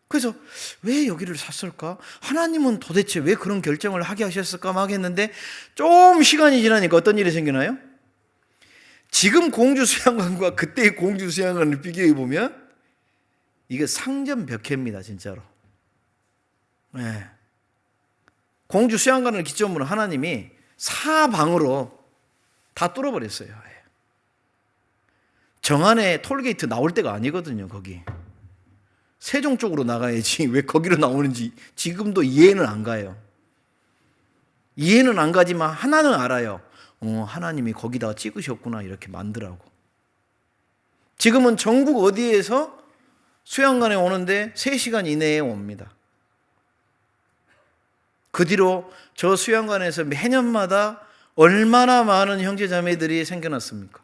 그래서 왜 여기를 샀을까? 하나님은 도대체 왜 그런 결정을 하게 하셨을까? 막 했는데 좀 시간이 지나니까 어떤 일이 생기나요? 지금 공주 수양관과 그때의 공주 수양관을 비교해 보면 이게 상전벽해입니다, 진짜로. 공주 수양관을 기점으로 하나님이 사방으로 다 뚫어버렸어요. 정안에 톨게이트 나올 때가 아니거든요, 거기. 세종 쪽으로 나가야지 왜 거기로 나오는지 지금도 이해는 안 가요. 이해는 안 가지만 하나는 알아요. 하나님이 거기다가 찍으셨구나, 이렇게 만들라고. 지금은 전국 어디에서 수양관에 오는데 3시간 이내에 옵니다. 그 뒤로 저 수양관에서 매년마다 얼마나 많은 형제자매들이 생겨났습니까?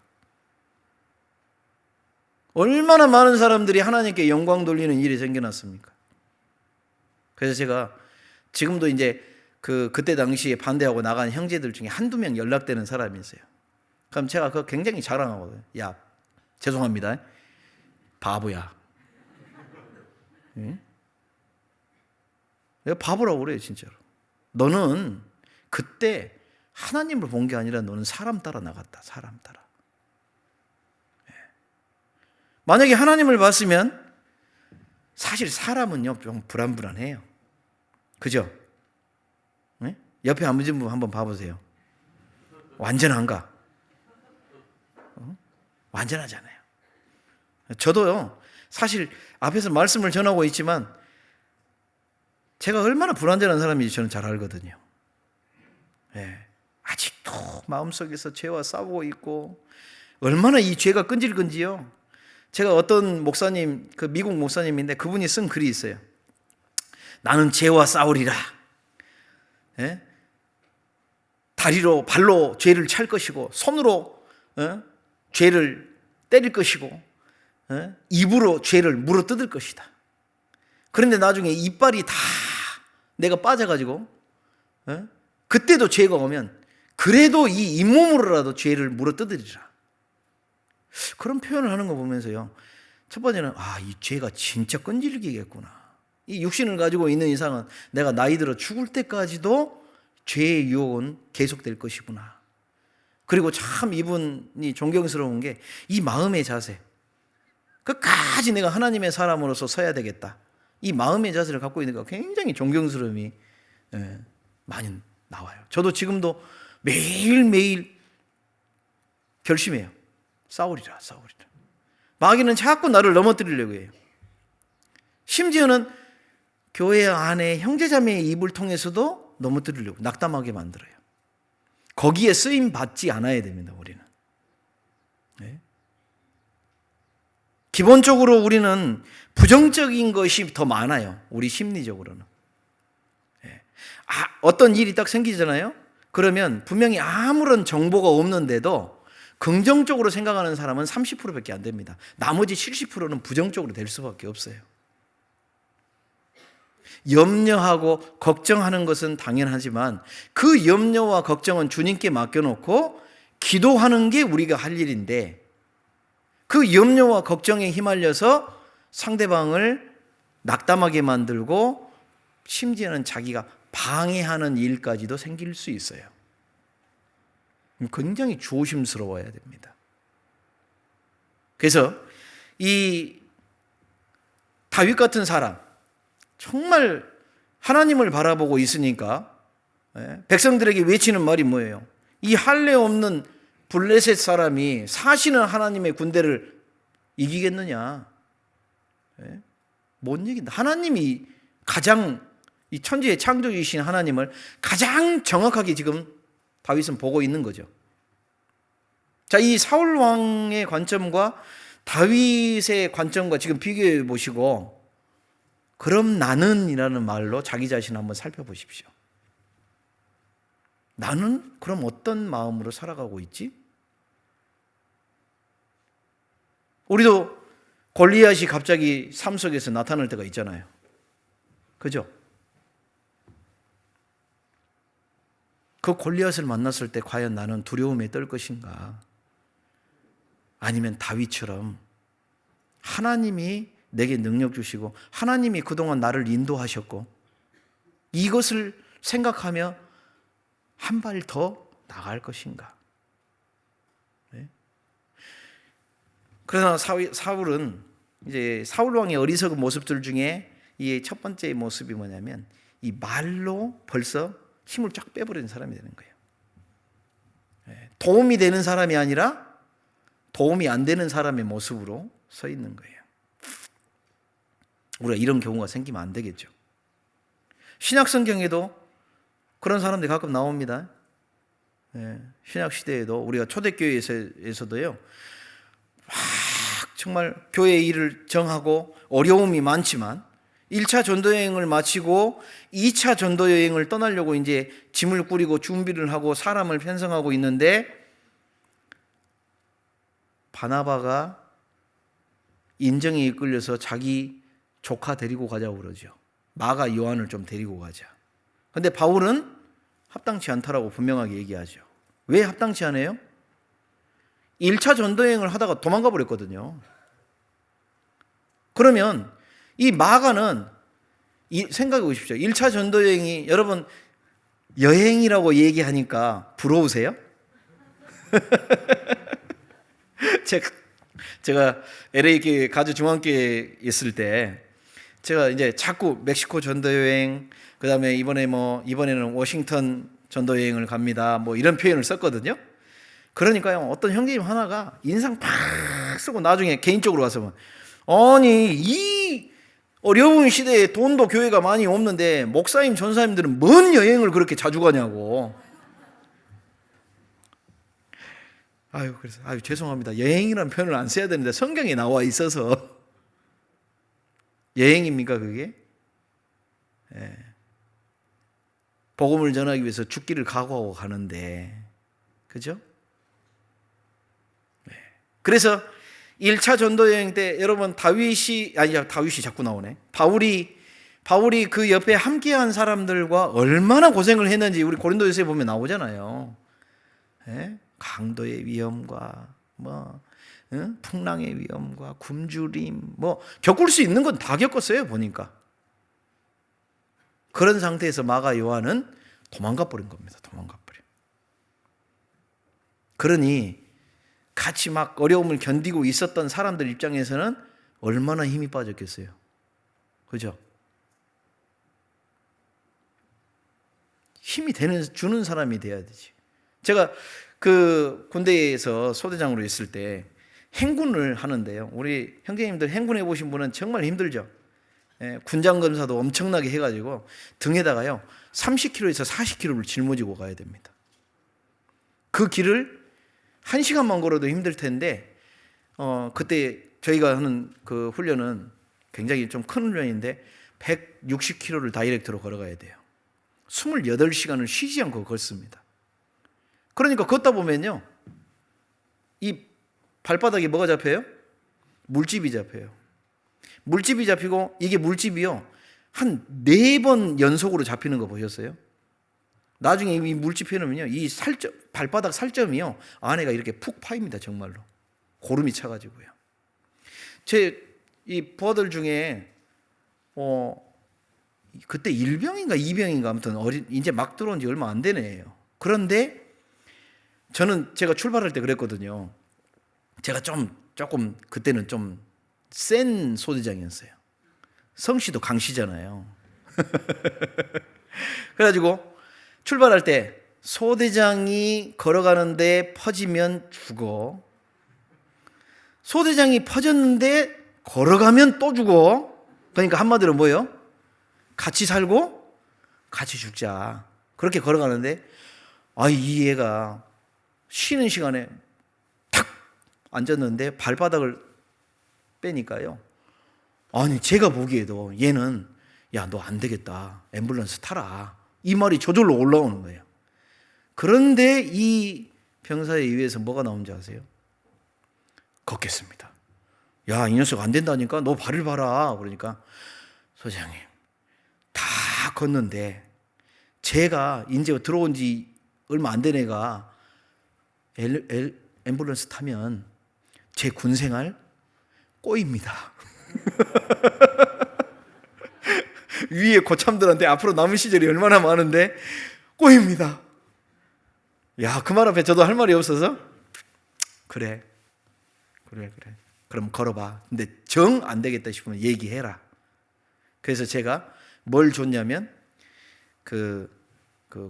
얼마나 많은 사람들이 하나님께 영광 돌리는 일이 생겨났습니까? 그래서 제가 지금도 이제 그때 당시에 반대하고 나간 형제들 중에 한두 명 연락되는 사람이 있어요. 그럼 제가 그거 굉장히 자랑하거든요. 야, 죄송합니다. 바보야. 응? 내가 바보라고 그래요, 진짜로. 너는 그때 하나님을 본 게 아니라 너는 사람 따라 나갔다. 사람 따라. 만약에 하나님을 봤으면 사실 사람은요 좀 불안불안해요. 그죠? 네? 옆에 앉은 분 한번 봐보세요. 완전한가? 완전하잖아요. 저도요 사실 앞에서 말씀을 전하고 있지만 제가 얼마나 불완전한 사람인지 저는 잘 알거든요. 네. 아직도 마음속에서 죄와 싸우고 있고 얼마나 이 죄가 끈질긴지요. 제가 어떤 목사님, 그 미국 목사님인데 그분이 쓴 글이 있어요. 나는 죄와 싸우리라. 예? 다리로 발로 죄를 찰 것이고 손으로 죄를 때릴 것이고 입으로 죄를 물어뜯을 것이다. 그런데 나중에 이빨이 다 내가 빠져가지고 그때도 죄가 오면 그래도 이 잇몸으로라도 죄를 물어뜯으리라. 그런 표현을 하는 거 보면서요. 첫 번째는 이 죄가 진짜 끈질기겠구나. 이 육신을 가지고 있는 이상은 내가 나이 들어 죽을 때까지도 죄의 유혹은 계속될 것이구나. 그리고 참 이분이 존경스러운 게 이 마음의 자세. 끝까지 내가 하나님의 사람으로서 서야 되겠다. 이 마음의 자세를 갖고 있는 거 굉장히 존경스러움이 많이 나와요. 저도 지금도 매일매일 결심해요. 싸우리라. 마귀는 자꾸 나를 넘어뜨리려고 해요. 심지어는 교회 안에 형제자매의 입을 통해서도 넘어뜨리려고 낙담하게 만들어요. 거기에 쓰임 받지 않아야 됩니다. 우리는. 네? 기본적으로 우리는 부정적인 것이 더 많아요. 우리 심리적으로는. 네. 어떤 일이 딱 생기잖아요. 그러면 분명히 아무런 정보가 없는데도 긍정적으로 생각하는 사람은 30%밖에 안 됩니다. 나머지 70%는 부정적으로 될 수밖에 없어요. 염려하고 걱정하는 것은 당연하지만 그 염려와 걱정은 주님께 맡겨놓고 기도하는 게 우리가 할 일인데 그 염려와 걱정에 휘말려서 상대방을 낙담하게 만들고 심지어는 자기가 방해하는 일까지도 생길 수 있어요. 굉장히 조심스러워야 됩니다. 그래서 이 다윗 같은 사람 정말 하나님을 바라보고 있으니까 백성들에게 외치는 말이 뭐예요? 이 할례 없는 블레셋 사람이 사시는 하나님의 군대를 이기겠느냐? 못 이긴다. 하나님이 가장 이 천지의 창조주이신 하나님을 가장 정확하게 지금 다윗은 보고 있는 거죠. 자, 이 사울 왕의 관점과 다윗의 관점과 지금 비교해 보시고 그럼 나는이라는 말로 자기 자신을 한번 살펴보십시오. 나는 그럼 어떤 마음으로 살아가고 있지? 우리도 골리앗이 갑자기 삶 속에서 나타날 때가 있잖아요. 그죠? 그 골리앗을 만났을 때 과연 나는 두려움에 떨 것인가? 아니면 다윗처럼 하나님이 내게 능력 주시고 하나님이 그동안 나를 인도하셨고 이것을 생각하며 한 발 더 나갈 것인가? 네? 그러나 사울은 이제 사울 왕의 어리석은 모습들 중에 이 첫 번째 모습이 뭐냐면 이 말로 벌써 힘을 쫙 빼버리는 사람이 되는 거예요. 도움이 되는 사람이 아니라 도움이 안 되는 사람의 모습으로 서 있는 거예요. 우리가 이런 경우가 생기면 안 되겠죠. 신약 성경에도 그런 사람들이 가끔 나옵니다. 신약 시대에도 우리가 초대교회에서도요. 막 정말 교회 일을 정하고 어려움이 많지만 1차 전도여행을 마치고 2차 전도여행을 떠나려고 이제 짐을 꾸리고 준비를 하고 사람을 편성하고 있는데 바나바가 인정에 이끌려서 자기 조카 데리고 가자고 그러죠. 마가 요한을 좀 데리고 가자. 근데 바울은 합당치 않다라고 분명하게 얘기하죠. 왜 합당치 않아요? 1차 전도여행을 하다가 도망가 버렸거든요. 그러면 이 마가는 생각해 보십시오. 1차 전도여행이 여러분 여행이라고 얘기하니까 부러우세요? 제가 LA 가주 중앙교회에 있을 때 제가 이제 자꾸 멕시코 전도여행, 그다음에 이번에는 워싱턴 전도여행을 갑니다. 뭐 이런 표현을 썼거든요. 그러니까요, 어떤 형제님 하나가 인상 팍 쓰고 나중에 개인적으로 와서 아니 이 어려운 시대에 돈도 교회가 많이 없는데 목사님 전사님들은 뭔 여행을 그렇게 자주 가냐고. 그래서 죄송합니다. 여행이라는 표현을 안 써야 되는데 성경에 나와 있어서 여행입니까 그게? 예. 복음을 전하기 위해서 죽기를 각오하고 가는데, 그죠? 네. 그래서 1차 전도 여행 때 여러분 다윗이 자꾸 나오네. 바울이 그 옆에 함께한 사람들과 얼마나 고생을 했는지 우리 고린도전서에 보면 나오잖아요. 네? 강도의 위험과 풍랑의 위험과 굶주림 겪을 수 있는 건 다 겪었어요 보니까. 그런 상태에서 마가 요한은 도망가 버린 겁니다. 도망가 버려. 그러니 같이 막 어려움을 견디고 있었던 사람들 입장에서는 얼마나 힘이 빠졌겠어요. 그죠? 힘이 주는 사람이 돼야 되지. 제가 그 군대에서 소대장으로 있을 때 행군을 하는데요. 우리 형제님들 행군해 보신 분은 정말 힘들죠. 군장 검사도 엄청나게 해가지고 등에다가요 30km에서 40km를 짊어지고 가야 됩니다. 그 길을 1시간만 걸어도 힘들 텐데 그때 저희가 하는 그 훈련은 굉장히 좀 큰 훈련인데 160km를 다이렉트로 걸어가야 돼요. 28시간을 쉬지 않고 걷습니다. 그러니까 걷다 보면요 이 발바닥에 뭐가 잡혀요? 물집이 잡혀요. 물집이 잡히고 이게 물집이요 한 4번 연속으로 잡히는 거 보셨어요? 나중에 이 물집 해놓으면요 이 발바닥 살점이요 안에가 이렇게 푹 파입니다. 정말로 고름이 차가지고요. 제 이 부하들 중에 그때 1병인가 2병인가 아무튼 이제 막 들어온 지 얼마 안 된 애예요. 그런데 제가 출발할 때 그랬거든요. 제가 조금 그때는 좀 센 소대장이었어요. 성씨도 강씨잖아요. 그래가지고 출발할 때 소대장이 걸어가는데 퍼지면 죽어. 소대장이 퍼졌는데 걸어가면 또 죽어. 그러니까 한마디로 뭐예요? 같이 살고 같이 죽자. 그렇게 걸어가는데 이 애가 쉬는 시간에 탁 앉았는데 발바닥을 빼니까요. 제가 보기에도 얘는 야, 너 안 되겠다. 앰뷸런스 타라. 이 말이 저절로 올라오는 거예요. 그런데 이 병사에 의해서 뭐가 나온지 아세요? 걷겠습니다. 야, 이 녀석 안 된다니까 너 발을 봐라. 그러니까 소장님 다 걷는데 제가 이제 들어온 지 얼마 안 된 애가 앰뷸런스 타면 제 군생활 꼬입니다. 위에 고참들한테 앞으로 남은 시절이 얼마나 많은데 꼬입니다. 야, 그 말 앞에 저도 할 말이 없어서 그래. 그럼 걸어봐. 근데 정 안 되겠다 싶으면 얘기해라. 그래서 제가 뭘 줬냐면 그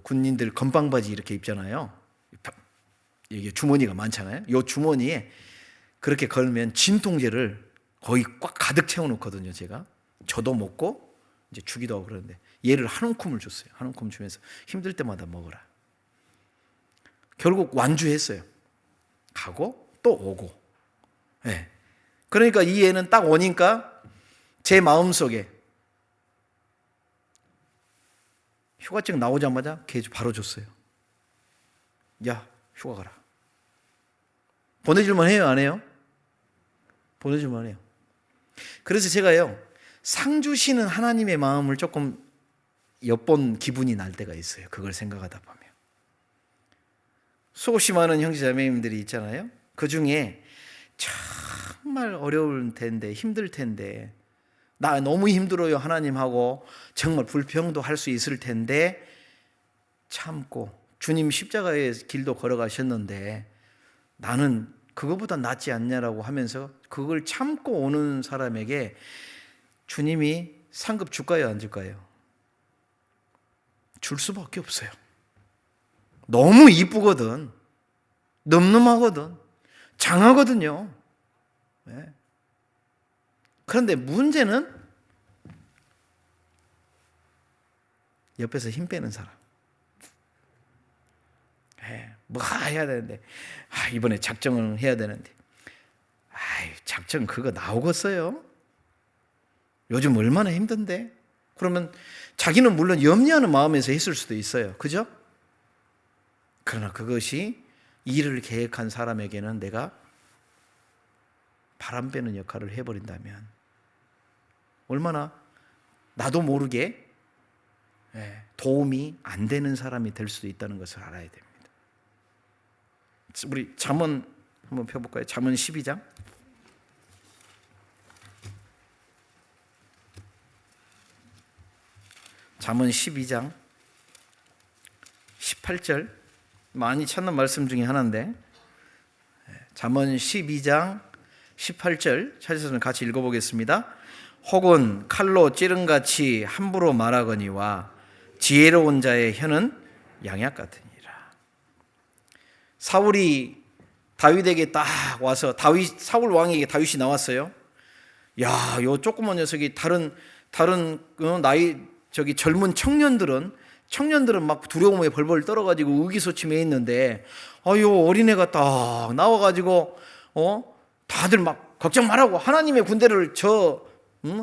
군인들 건방바지 이렇게 입잖아요. 이게 주머니가 많잖아요. 이 주머니에 그렇게 걸면 진통제를 거의 꽉 가득 채워놓거든요. 제가 저도 먹고 이제 주기도 하고 그러는데 얘를 한 움큼을 줬어요. 한 움큼 주면서 힘들 때마다 먹어라. 결국 완주했어요. 가고 또 오고. 네. 그러니까 이 애는 딱 오니까 제 마음속에 휴가증 나오자마자 걔 바로 줬어요. 야, 휴가 가라. 보내줄만 해요, 안 해요? 보내줄만 해요. 그래서 제가요 상 주시는 하나님의 마음을 조금 엿본 기분이 날 때가 있어요. 그걸 생각하다 보면. 수없이 많은 형제자매님들이 있잖아요. 그 중에 정말 어려울 텐데, 힘들 텐데, 나 너무 힘들어요 하나님하고 정말 불평도 할 수 있을 텐데 참고 주님 십자가의 길도 걸어가셨는데 나는 그거보다 낫지 않냐라고 하면서 그걸 참고 오는 사람에게 주님이 상급 줄까요, 안 줄까요? 줄 수밖에 없어요. 너무 이쁘거든, 늠름하거든, 장하거든요. 네. 그런데 문제는 옆에서 힘 빼는 사람. 뭐 해야 되는데, 이번에 작정을 해야 되는데, 작정 그거 나오겠어요? 요즘 얼마나 힘든데? 그러면 자기는 물론 염려하는 마음에서 했을 수도 있어요. 그죠? 그러나 그것이 일을 계획한 사람에게는 내가 바람 빼는 역할을 해버린다면 얼마나 나도 모르게 도움이 안 되는 사람이 될 수도 있다는 것을 알아야 됩니다. 우리 잠언 한번 펴볼까요? 잠언 12장. 잠언 12장 18절, 많이 찾는 말씀 중에 하나인데, 잠언 12장 18절 찾으시면 같이 읽어보겠습니다. 혹은 칼로 찌른같이 함부로 말하거니와 지혜로운 자의 혀는 양약 같으니라. 사울이 다윗에게 딱 와서 사울 왕에게 다윗이 나왔어요. 야, 요 조그만 녀석이 다른 나이 젊은 청년들은 막 두려움에 벌벌 떨어가지고 의기소침해 있는데, 요 어린애가 딱 나와가지고 다들 막 걱정 말라고, 하나님의 군대를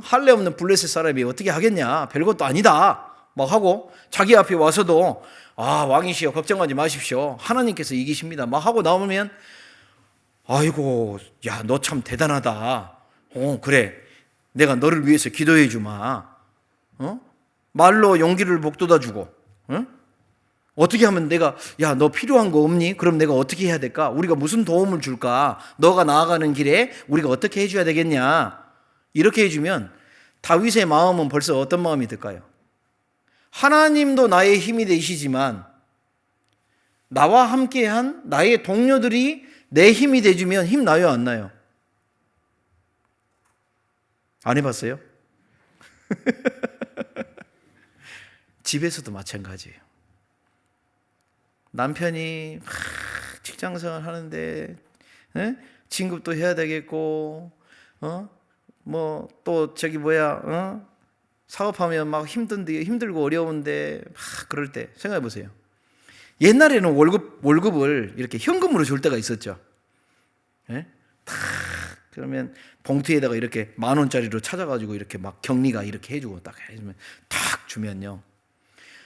할례 없는 블레셋 사람이 어떻게 하겠냐, 별것도 아니다 막 하고, 자기 앞에 와서도 왕이시여 걱정하지 마십시오, 하나님께서 이기십니다 막 하고 나오면, 아이고 야 너 참 대단하다, 그래 내가 너를 위해서 기도해 주마, 말로 용기를 북돋아 주고, 어떻게 하면 내가, 야 너 필요한 거 없니? 그럼 내가 어떻게 해야 될까? 우리가 무슨 도움을 줄까? 너가 나아가는 길에 우리가 어떻게 해줘야 되겠냐? 이렇게 해주면 다윗의 마음은 벌써 어떤 마음이 들까요? 하나님도 나의 힘이 되시지만 나와 함께한 나의 동료들이 내 힘이 돼주면 힘 나요, 안 나요? 안 해봤어요? 집에서도 마찬가지예요. 남편이 직장생활 하는데 진급도 해야 되겠고, 뭐 또 사업하면 막 힘들고 어려운데 막 그럴 때 생각해 보세요. 옛날에는 월급을 이렇게 현금으로 줄 때가 있었죠. 그러면 봉투에다가 이렇게 10,000원짜리로 찾아가지고 이렇게 막 경리가 이렇게 해주고 딱 해주면 탁 주면요,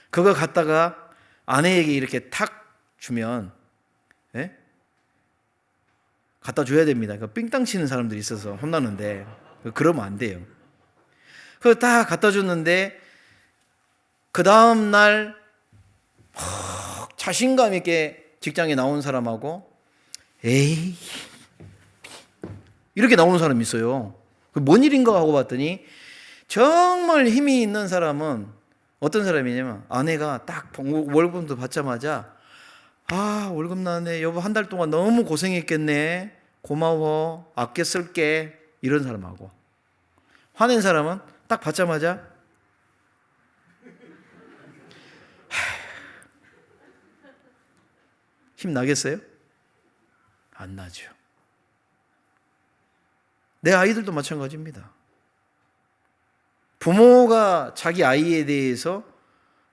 그거 갖다가 아내에게 이렇게 탁 주면 갖다 줘야 됩니다. 삥땅 치는 사람들이 있어서 혼나는데 그러면 안 돼요. 그거 딱 갖다 줬는데 그 다음 날 자신감 있게 직장에 나온 사람하고 에이 이렇게 나오는 사람이 있어요. 뭔 일인가 하고 봤더니 정말 힘이 있는 사람은 어떤 사람이냐면, 아내가 딱 월급도 받자마자 월급 나네 여보, 한 달 동안 너무 고생했겠네, 고마워, 아껴 쓸게, 이런 사람하고, 화낸 사람은 딱 받자마자 힘 나겠어요? 안 나죠. 내 아이들도 마찬가지입니다. 부모가 자기 아이에 대해서,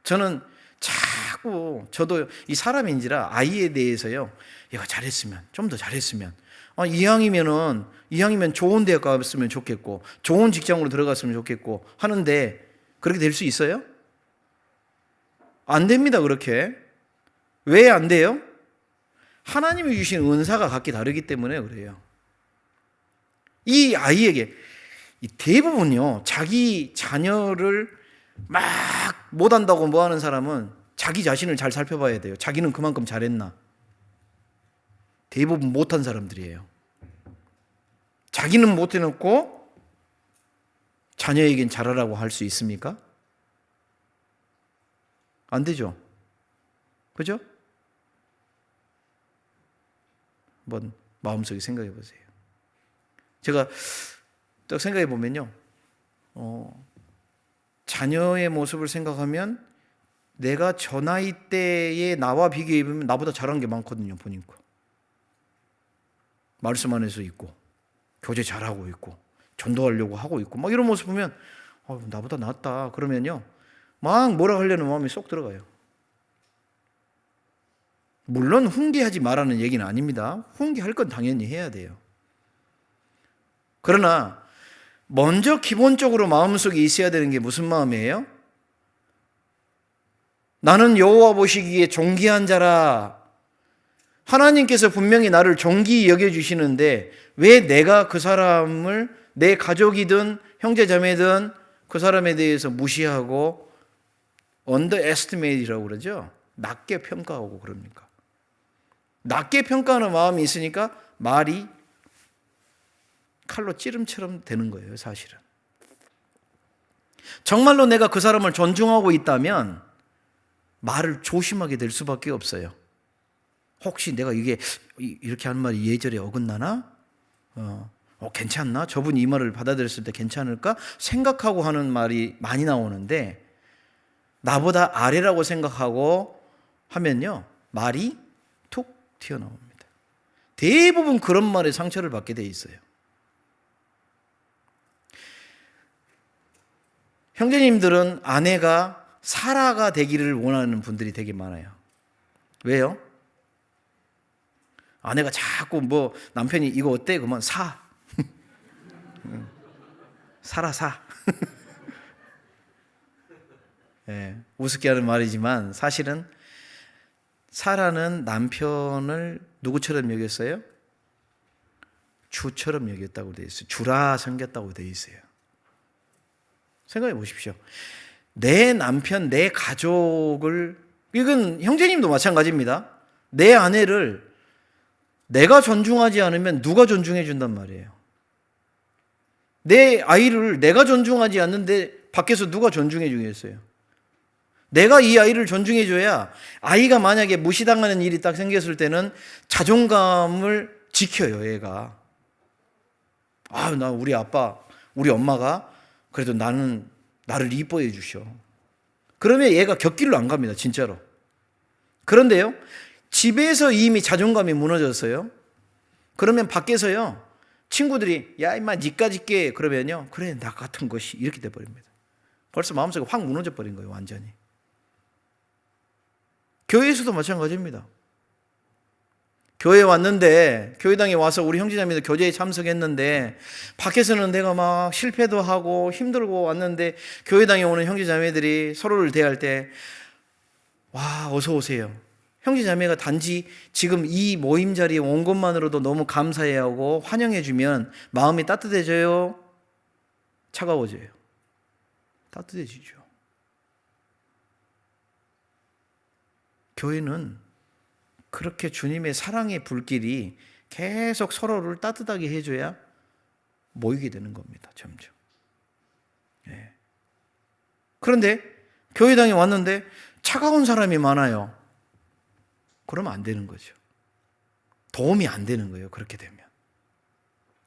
저는 자꾸, 저도 이 사람인지라 아이에 대해서요, 얘가 잘했으면, 좀 더 잘했으면, 이왕이면 좋은 대학 갔으면 좋겠고, 좋은 직장으로 들어갔으면 좋겠고 하는데, 그렇게 될 수 있어요? 안 됩니다, 그렇게. 왜 안 돼요? 하나님이 주신 은사가 각기 다르기 때문에 그래요. 이 아이에게 대부분요, 자기 자녀를 막 못한다고 뭐 하는 사람은 자기 자신을 잘 살펴봐야 돼요. 자기는 그만큼 잘했나? 대부분 못한 사람들이에요. 자기는 못해놓고 자녀에겐 잘하라고 할 수 있습니까? 안 되죠. 그죠? 한번 마음속에 생각해 보세요. 제가 딱 생각해 보면요. 자녀의 모습을 생각하면 내가 저 나이 때의 나와 비교해 보면 나보다 잘한 게 많거든요. 보니까. 말씀 안에서 있고 교제 잘하고 있고 전도하려고 하고 있고 막 이런 모습 보면 나보다 낫다 그러면요. 막 뭐라 하려는 마음이 쏙 들어가요. 물론 훈계하지 말라는 얘기는 아닙니다. 훈계할 건 당연히 해야 돼요. 그러나 먼저 기본적으로 마음속에 있어야 되는 게 무슨 마음이에요? 나는 여호와 보시기에 존귀한 자라. 하나님께서 분명히 나를 존귀히 여겨주시는데 왜 내가 그 사람을 내 가족이든 형제자매든 그 사람에 대해서 무시하고 underestimate이라고 그러죠. 낮게 평가하고 그럽니까? 낮게 평가하는 마음이 있으니까 말이 칼로 찌름처럼 되는 거예요, 사실은. 정말로 내가 그 사람을 존중하고 있다면 말을 조심하게 될 수밖에 없어요. 혹시 내가 이게 이렇게 하는 말이 예절에 어긋나나? 괜찮나? 저분이 이 말을 받아들였을 때 괜찮을까? 생각하고 하는 말이 많이 나오는데 나보다 아래라고 생각하고 하면요. 말이 툭 튀어나옵니다. 대부분 그런 말에 상처를 받게 돼 있어요. 형제님들은 아내가 사라가 되기를 원하는 분들이 되게 많아요. 왜요? 아내가 자꾸 남편이 이거 어때? 그러면 사. 사라 사. 네, 우습게 하는 말이지만 사실은 사라는 남편을 누구처럼 여겼어요? 주처럼 여겼다고 되어 있어요. 주라 섬겼다고 되어 있어요. 생각해 보십시오. 내 남편, 내 가족을, 이건 형제님도 마찬가지입니다. 내 아내를 내가 존중하지 않으면 누가 존중해 준단 말이에요. 내 아이를 내가 존중하지 않는데 밖에서 누가 존중해 주겠어요? 내가 이 아이를 존중해 줘야 아이가 만약에 무시당하는 일이 딱 생겼을 때는 자존감을 지켜요, 얘가. 나 우리 아빠, 우리 엄마가 그래도 나를 이뻐해 주셔. 그러면 얘가 곁길로 안 갑니다, 진짜로. 그런데요, 집에서 이미 자존감이 무너졌어요. 그러면 밖에서요, 친구들이 야 임마 니까짓 게 그러면요, 그래 나 같은 것이 이렇게 돼버립니다. 벌써 마음속에 확 무너져 버린 거예요, 완전히. 교회에서도 마찬가지입니다. 교회에 왔는데, 교회당에 와서 우리 형제자매들 교제에 참석했는데 밖에서는 내가 막 실패도 하고 힘들고 왔는데 교회당에 오는 형제자매들이 서로를 대할 때 와 어서 오세요. 형제자매가 단지 지금 이 모임 자리에 온 것만으로도 너무 감사해하고 환영해주면 마음이 따뜻해져요? 차가워져요? 따뜻해지죠. 교회는 그렇게 주님의 사랑의 불길이 계속 서로를 따뜻하게 해줘야 모이게 되는 겁니다. 점점. 네. 그런데 교회당에 왔는데 차가운 사람이 많아요. 그러면 안 되는 거죠. 도움이 안 되는 거예요. 그렇게 되면.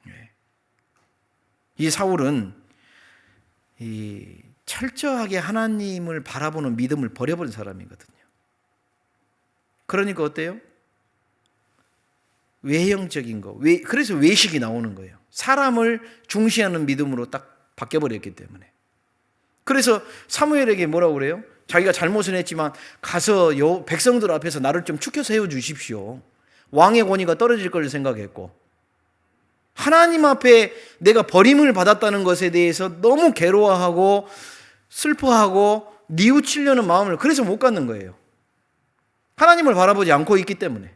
네. 이 사울은 철저하게 하나님을 바라보는 믿음을 버려버린 사람이거든요. 그러니까 어때요? 외형적인 거, 그래서 외식이 나오는 거예요. 사람을 중시하는 믿음으로 딱 바뀌어버렸기 때문에. 그래서 사무엘에게 뭐라고 그래요? 자기가 잘못을 했지만 가서 백성들 앞에서 나를 좀 축혀 세워주십시오. 왕의 권위가 떨어질 걸 생각했고 하나님 앞에 내가 버림을 받았다는 것에 대해서 너무 괴로워하고 슬퍼하고 뉘우치려는 마음을 그래서 못 갖는 거예요. 하나님을 바라보지 않고 있기 때문에.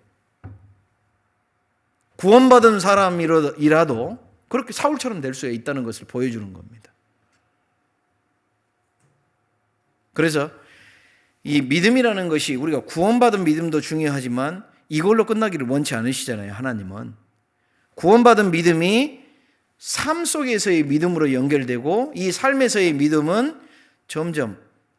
구원받은 사람이라도 그렇게 사울처럼 될 수 있다는 것을 보여주는 겁니다. 그래서 이 믿음이라는 것이 우리가 구원받은 믿음도 중요하지만 이걸로 끝나기를 원치 않으시잖아요. 하나님은 구원받은 믿음이 삶 속에서의 믿음으로 연결되고 이 삶에서의 믿음은 점점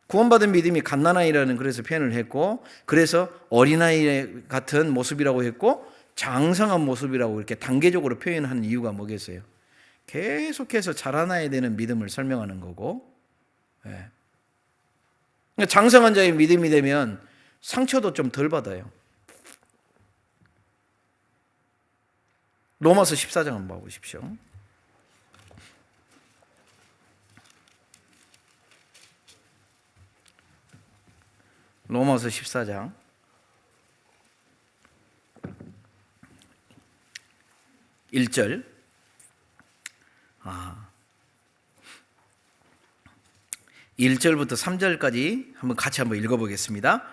구원받은 믿음이 갓난아이라는 그래서 표현을 했고 그래서 어린아이 같은 모습이라고 했고 장성한 모습이라고 이렇게 단계적으로 표현하는 이유가 뭐겠어요? 계속해서 자라나야 되는 믿음을 설명하는 거고 장성한 자의 믿음이 되면 상처도 좀 덜 받아요. 로마서 14장 한번 봐보십시오. 로마서 14장 1절 1절부터 3절까지 같이 한번 읽어보겠습니다.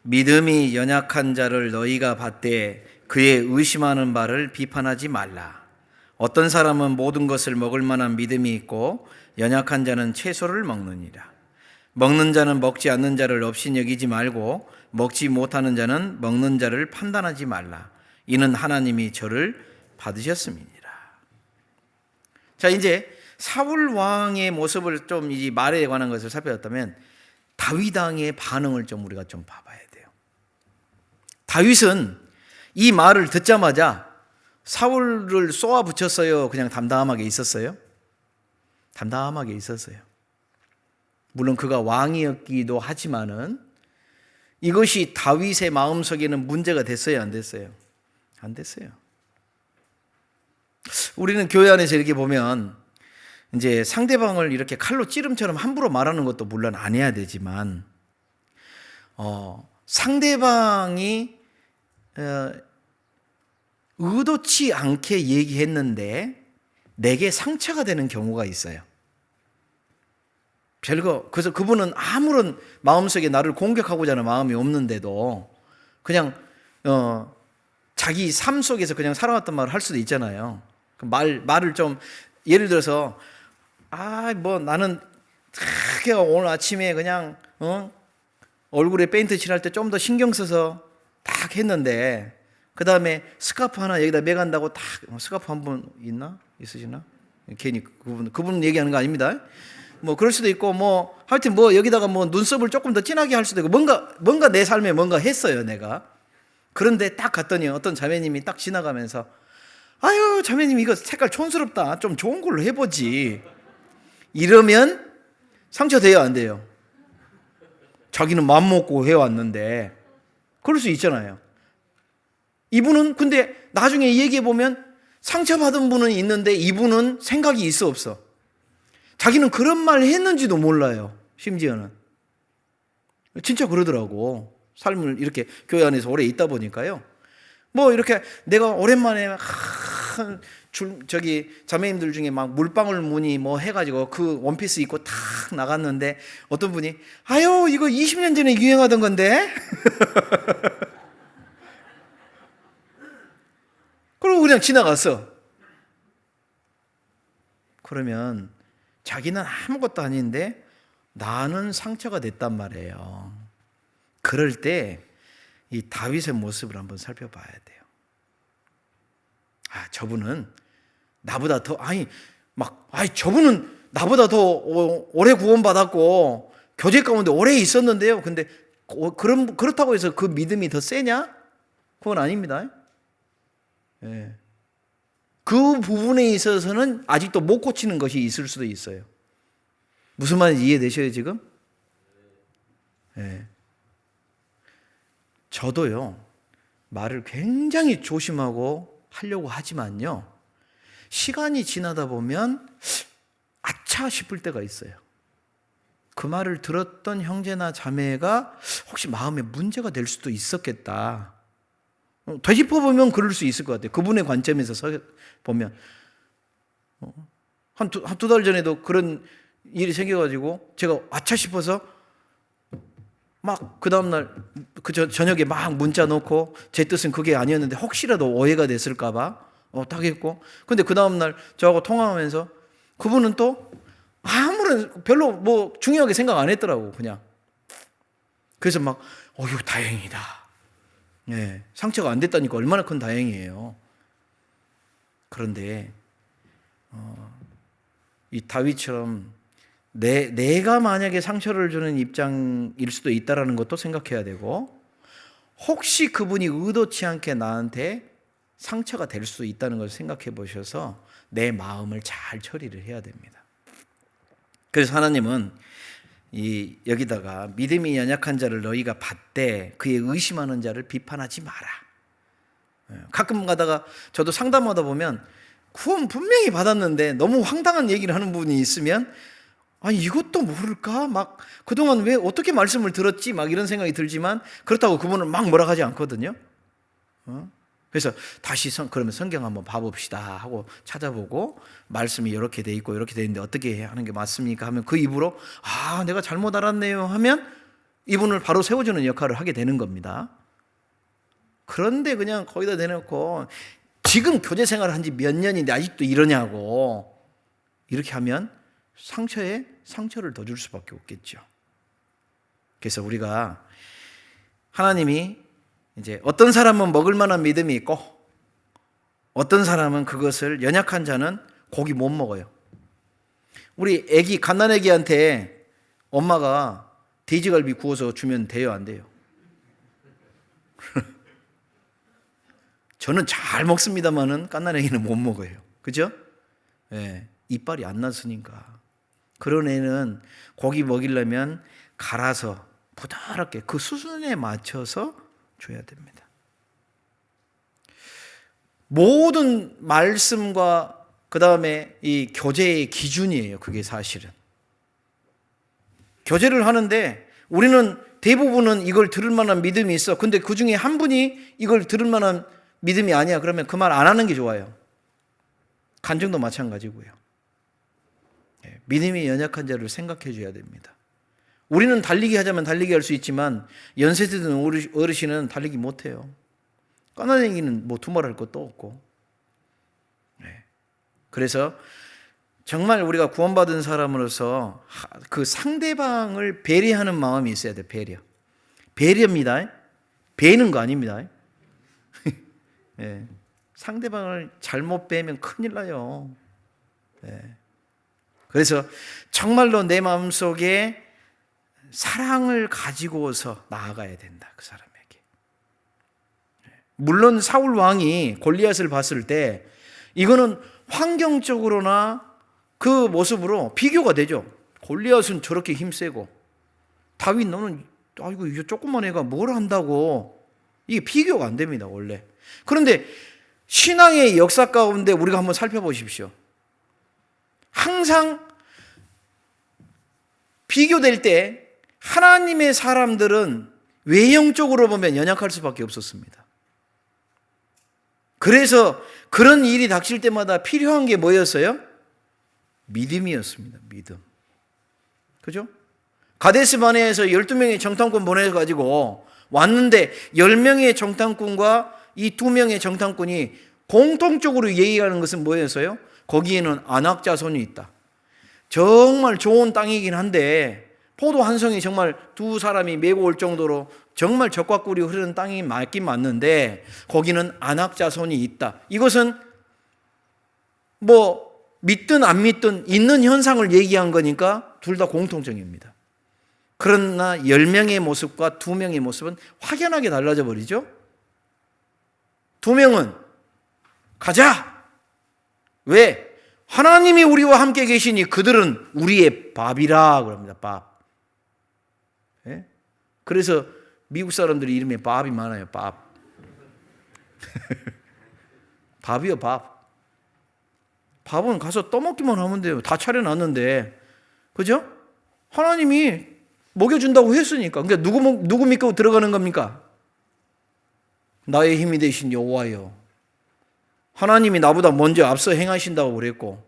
믿음이 연약한 자를 너희가 받되 그의 의심하는 바를 비판하지 말라. 어떤 사람은 모든 것을 먹을 만한 믿음이 있고 연약한 자는 채소를 먹느니라. 먹는 자는 먹지 않는 자를 없이 여기지 말고 먹지 못하는 자는 먹는 자를 판단하지 말라. 이는 하나님이 저를 받으셨음이니라. 자, 이제 사울 왕의 모습을 좀 이 말에 관한 것을 살펴봤다면 다윗 왕의 반응을 좀 우리가 좀 봐봐야 돼요. 다윗은 이 말을 듣자마자 사울을 쏘아 붙였어요? 그냥 담담하게 있었어요? 담담하게 있었어요. 물론 그가 왕이었기도 하지만은 이것이 다윗의 마음속에는 문제가 됐어요? 안 됐어요? 안 됐어요. 우리는 교회 안에서 이렇게 보면 이제 상대방을 이렇게 칼로 찌름처럼 함부로 말하는 것도 물론 안 해야 되지만 상대방이 의도치 않게 얘기했는데 내게 상처가 되는 경우가 있어요. 그래서 그분은 아무런 마음속에 나를 공격하고자 하는 마음이 없는데도 그냥 자기 삶 속에서 그냥 살아왔던 말을 할 수도 있잖아요. 말을 좀 예를 들어서 나는 오늘 아침에 그냥 얼굴에 페인트 칠할 때 좀 더 신경 써서 딱 했는데 그 다음에 스카프 하나 여기다 매간다고 딱 스카프 한 분 있으시나? 괜히 그분 얘기하는 거 아닙니다. 뭐 그럴 수도 있고 하여튼 여기다가 눈썹을 조금 더 진하게 할 수도 있고 뭔가 내 삶에 뭔가 했어요 내가. 그런데 딱 갔더니 어떤 자매님이 딱 지나가면서 아유 자매님 이거 색깔 촌스럽다 좀 좋은 걸로 해보지 이러면 상처돼요 안 돼요? 자기는 맘먹고 해왔는데 그럴 수 있잖아요. 이분은 근데 나중에 얘기해보면 상처받은 분은 있는데 이분은 생각이 있어 없어? 자기는 그런 말 했는지도 몰라요. 심지어는 진짜 그러더라고. 삶을 이렇게 교회 안에서 오래 있다 보니까요. 이렇게 내가 오랜만에 자매님들 중에 막 물방울 무늬 해가지고 그 원피스 입고 탁 나갔는데 어떤 분이 아유 이거 20년 전에 유행하던 건데 그리고 그냥 지나갔어. 그러면 자기는 아무것도 아닌데 나는 상처가 됐단 말이에요. 그럴 때 이 다윗의 모습을 한번 살펴봐야 돼요. 저분은 나보다 더 저분은 나보다 더 오래 구원받았고 교제 가운데 오래 있었는데요. 근데 그렇다고 해서 그 믿음이 더 세냐? 그건 아닙니다. 예. 그 부분에 있어서는 아직도 못 고치는 것이 있을 수도 있어요. 무슨 말인지 이해되셔요 지금? 예. 저도요 말을 굉장히 조심하고 하려고 하지만요 시간이 지나다 보면 아차 싶을 때가 있어요. 그 말을 들었던 형제나 자매가 혹시 마음에 문제가 될 수도 있었겠다. 되짚어보면 그럴 수 있을 것 같아요. 그분의 관점에서 보면 한 두 달 전에도 그런 일이 생겨가지고 제가 아차 싶어서 막 그 다음날 저녁에 막 문자 넣고 제 뜻은 그게 아니었는데 혹시라도 오해가 됐을까봐 딱 했고 근데 그 다음날 저하고 통화하면서 그분은 또 아무런 별로 중요하게 생각 안 했더라고 그냥. 그래서 막 어휴 다행이다. 예, 상처가 안 됐다니까 얼마나 큰 다행이에요. 그런데 이 다윗처럼 내가 만약에 상처를 주는 입장일 수도 있다라는 것도 생각해야 되고, 혹시 그분이 의도치 않게 나한테 상처가 될 수 있다는 것을 생각해 보셔서 내 마음을 잘 처리를 해야 됩니다. 그래서 하나님은 여기다가 믿음이 연약한 자를 너희가 받되 그의 의심하는 자를 비판하지 마라. 가끔 가다가 저도 상담하다 보면 구원 분명히 받았는데 너무 황당한 얘기를 하는 분이 있으면 아니 이것도 모를까? 막 그동안 왜 어떻게 말씀을 들었지? 막 이런 생각이 들지만 그렇다고 그분을 막 뭐라 하지 않거든요. 그래서 다시 그러면 성경 한번 봐봅시다 하고 찾아보고 말씀이 이렇게 돼 있고 이렇게 돼 있는데 어떻게 하는 게 맞습니까? 하면 그 입으로 내가 잘못 알았네요 하면 이분을 바로 세워주는 역할을 하게 되는 겁니다. 그런데 그냥 거기다 대놓고 지금 교제 생활을 한 지 몇 년인데 아직도 이러냐고 이렇게 하면 상처에 상처를 더 줄 수밖에 없겠죠. 그래서 우리가 하나님이 이제 어떤 사람은 먹을 만한 믿음이 있고 어떤 사람은 그것을 연약한 자는 고기 못 먹어요. 우리 애기 갓난 애기한테 엄마가 돼지갈비 구워서 주면 돼요, 안 돼요? 저는 잘 먹습니다만은 갓난 애기는 못 먹어요. 그죠? 네, 이빨이 안 났으니까. 그런 애는 고기 먹이려면 갈아서 부드럽게 그 수준에 맞춰서 줘야 됩니다. 모든 말씀과 그 다음에 이 교제의 기준이에요. 그게 사실은. 교제를 하는데 우리는 대부분은 이걸 들을 만한 믿음이 있어. 근데 그 중에 한 분이 이걸 들을 만한 믿음이 아니야. 그러면 그 말 안 하는 게 좋아요. 간증도 마찬가지고요. 믿음이 연약한 자를 생각해 줘야 됩니다. 우리는 달리기 하자면 달리기 할 수 있지만 연세 든 어르신은 달리기 못해요. 까나쟁이는 뭐 두말할 것도 없고. 그래서 정말 우리가 구원받은 사람으로서 그 상대방을 배려하는 마음이 있어야 돼. 배려입니다. 배는 거 아닙니다. 상대방을 잘못 배면 큰일 나요. 그래서 정말로 내 마음속에 사랑을 가지고서 나아가야 된다. 그 사람에게. 물론 사울 왕이 골리앗을 봤을 때 이거는 환경적으로나 그 모습으로 비교가 되죠. 골리앗은 저렇게 힘세고 다윗 너는 아이고 이 조그만 애가 뭘 한다고. 이게 비교가 안 됩니다. 원래. 그런데 신앙의 역사 가운데 우리가 한번 살펴보십시오. 항상 비교될 때 하나님의 사람들은 외형적으로 보면 연약할 수밖에 없었습니다. 그래서 그런 일이 닥칠 때마다 필요한 게 뭐였어요? 믿음이었습니다. 믿음. 그죠? 가데스 바네에서 12명의 정탐꾼 보내가지고 왔는데 10명의 정탐꾼과 이 2명의 정탐꾼이 공통적으로 얘기하는 것은 뭐였어요? 거기에는 안악자손이 있다. 정말 좋은 땅이긴 한데 포도 한 성이 정말 두 사람이 메고 올 정도로 정말 젖과 꿀이 흐르는 땅이 맞긴 맞는데 거기는 안악자손이 있다. 이것은 뭐 믿든 안 믿든 있는 현상을 얘기한 거니까 둘 다 공통점입니다. 그러나 10명의 모습과 2명의 모습은 확연하게 달라져 버리죠. 2명은 가자. 왜? 하나님이 우리와 함께 계시니 그들은 우리의 밥이라 그럽니다. 밥. 그래서 미국 사람들이 이름에 밥이 많아요. 밥. 밥이요, 밥. 밥은 가서 떠먹기만 하면 돼요. 다 차려놨는데. 그죠? 하나님이 먹여준다고 했으니까. 그러니까 누구 믿고 들어가는 겁니까? 나의 힘이 되신 여호와여. 하나님이 나보다 먼저 앞서 행하신다고 그랬고.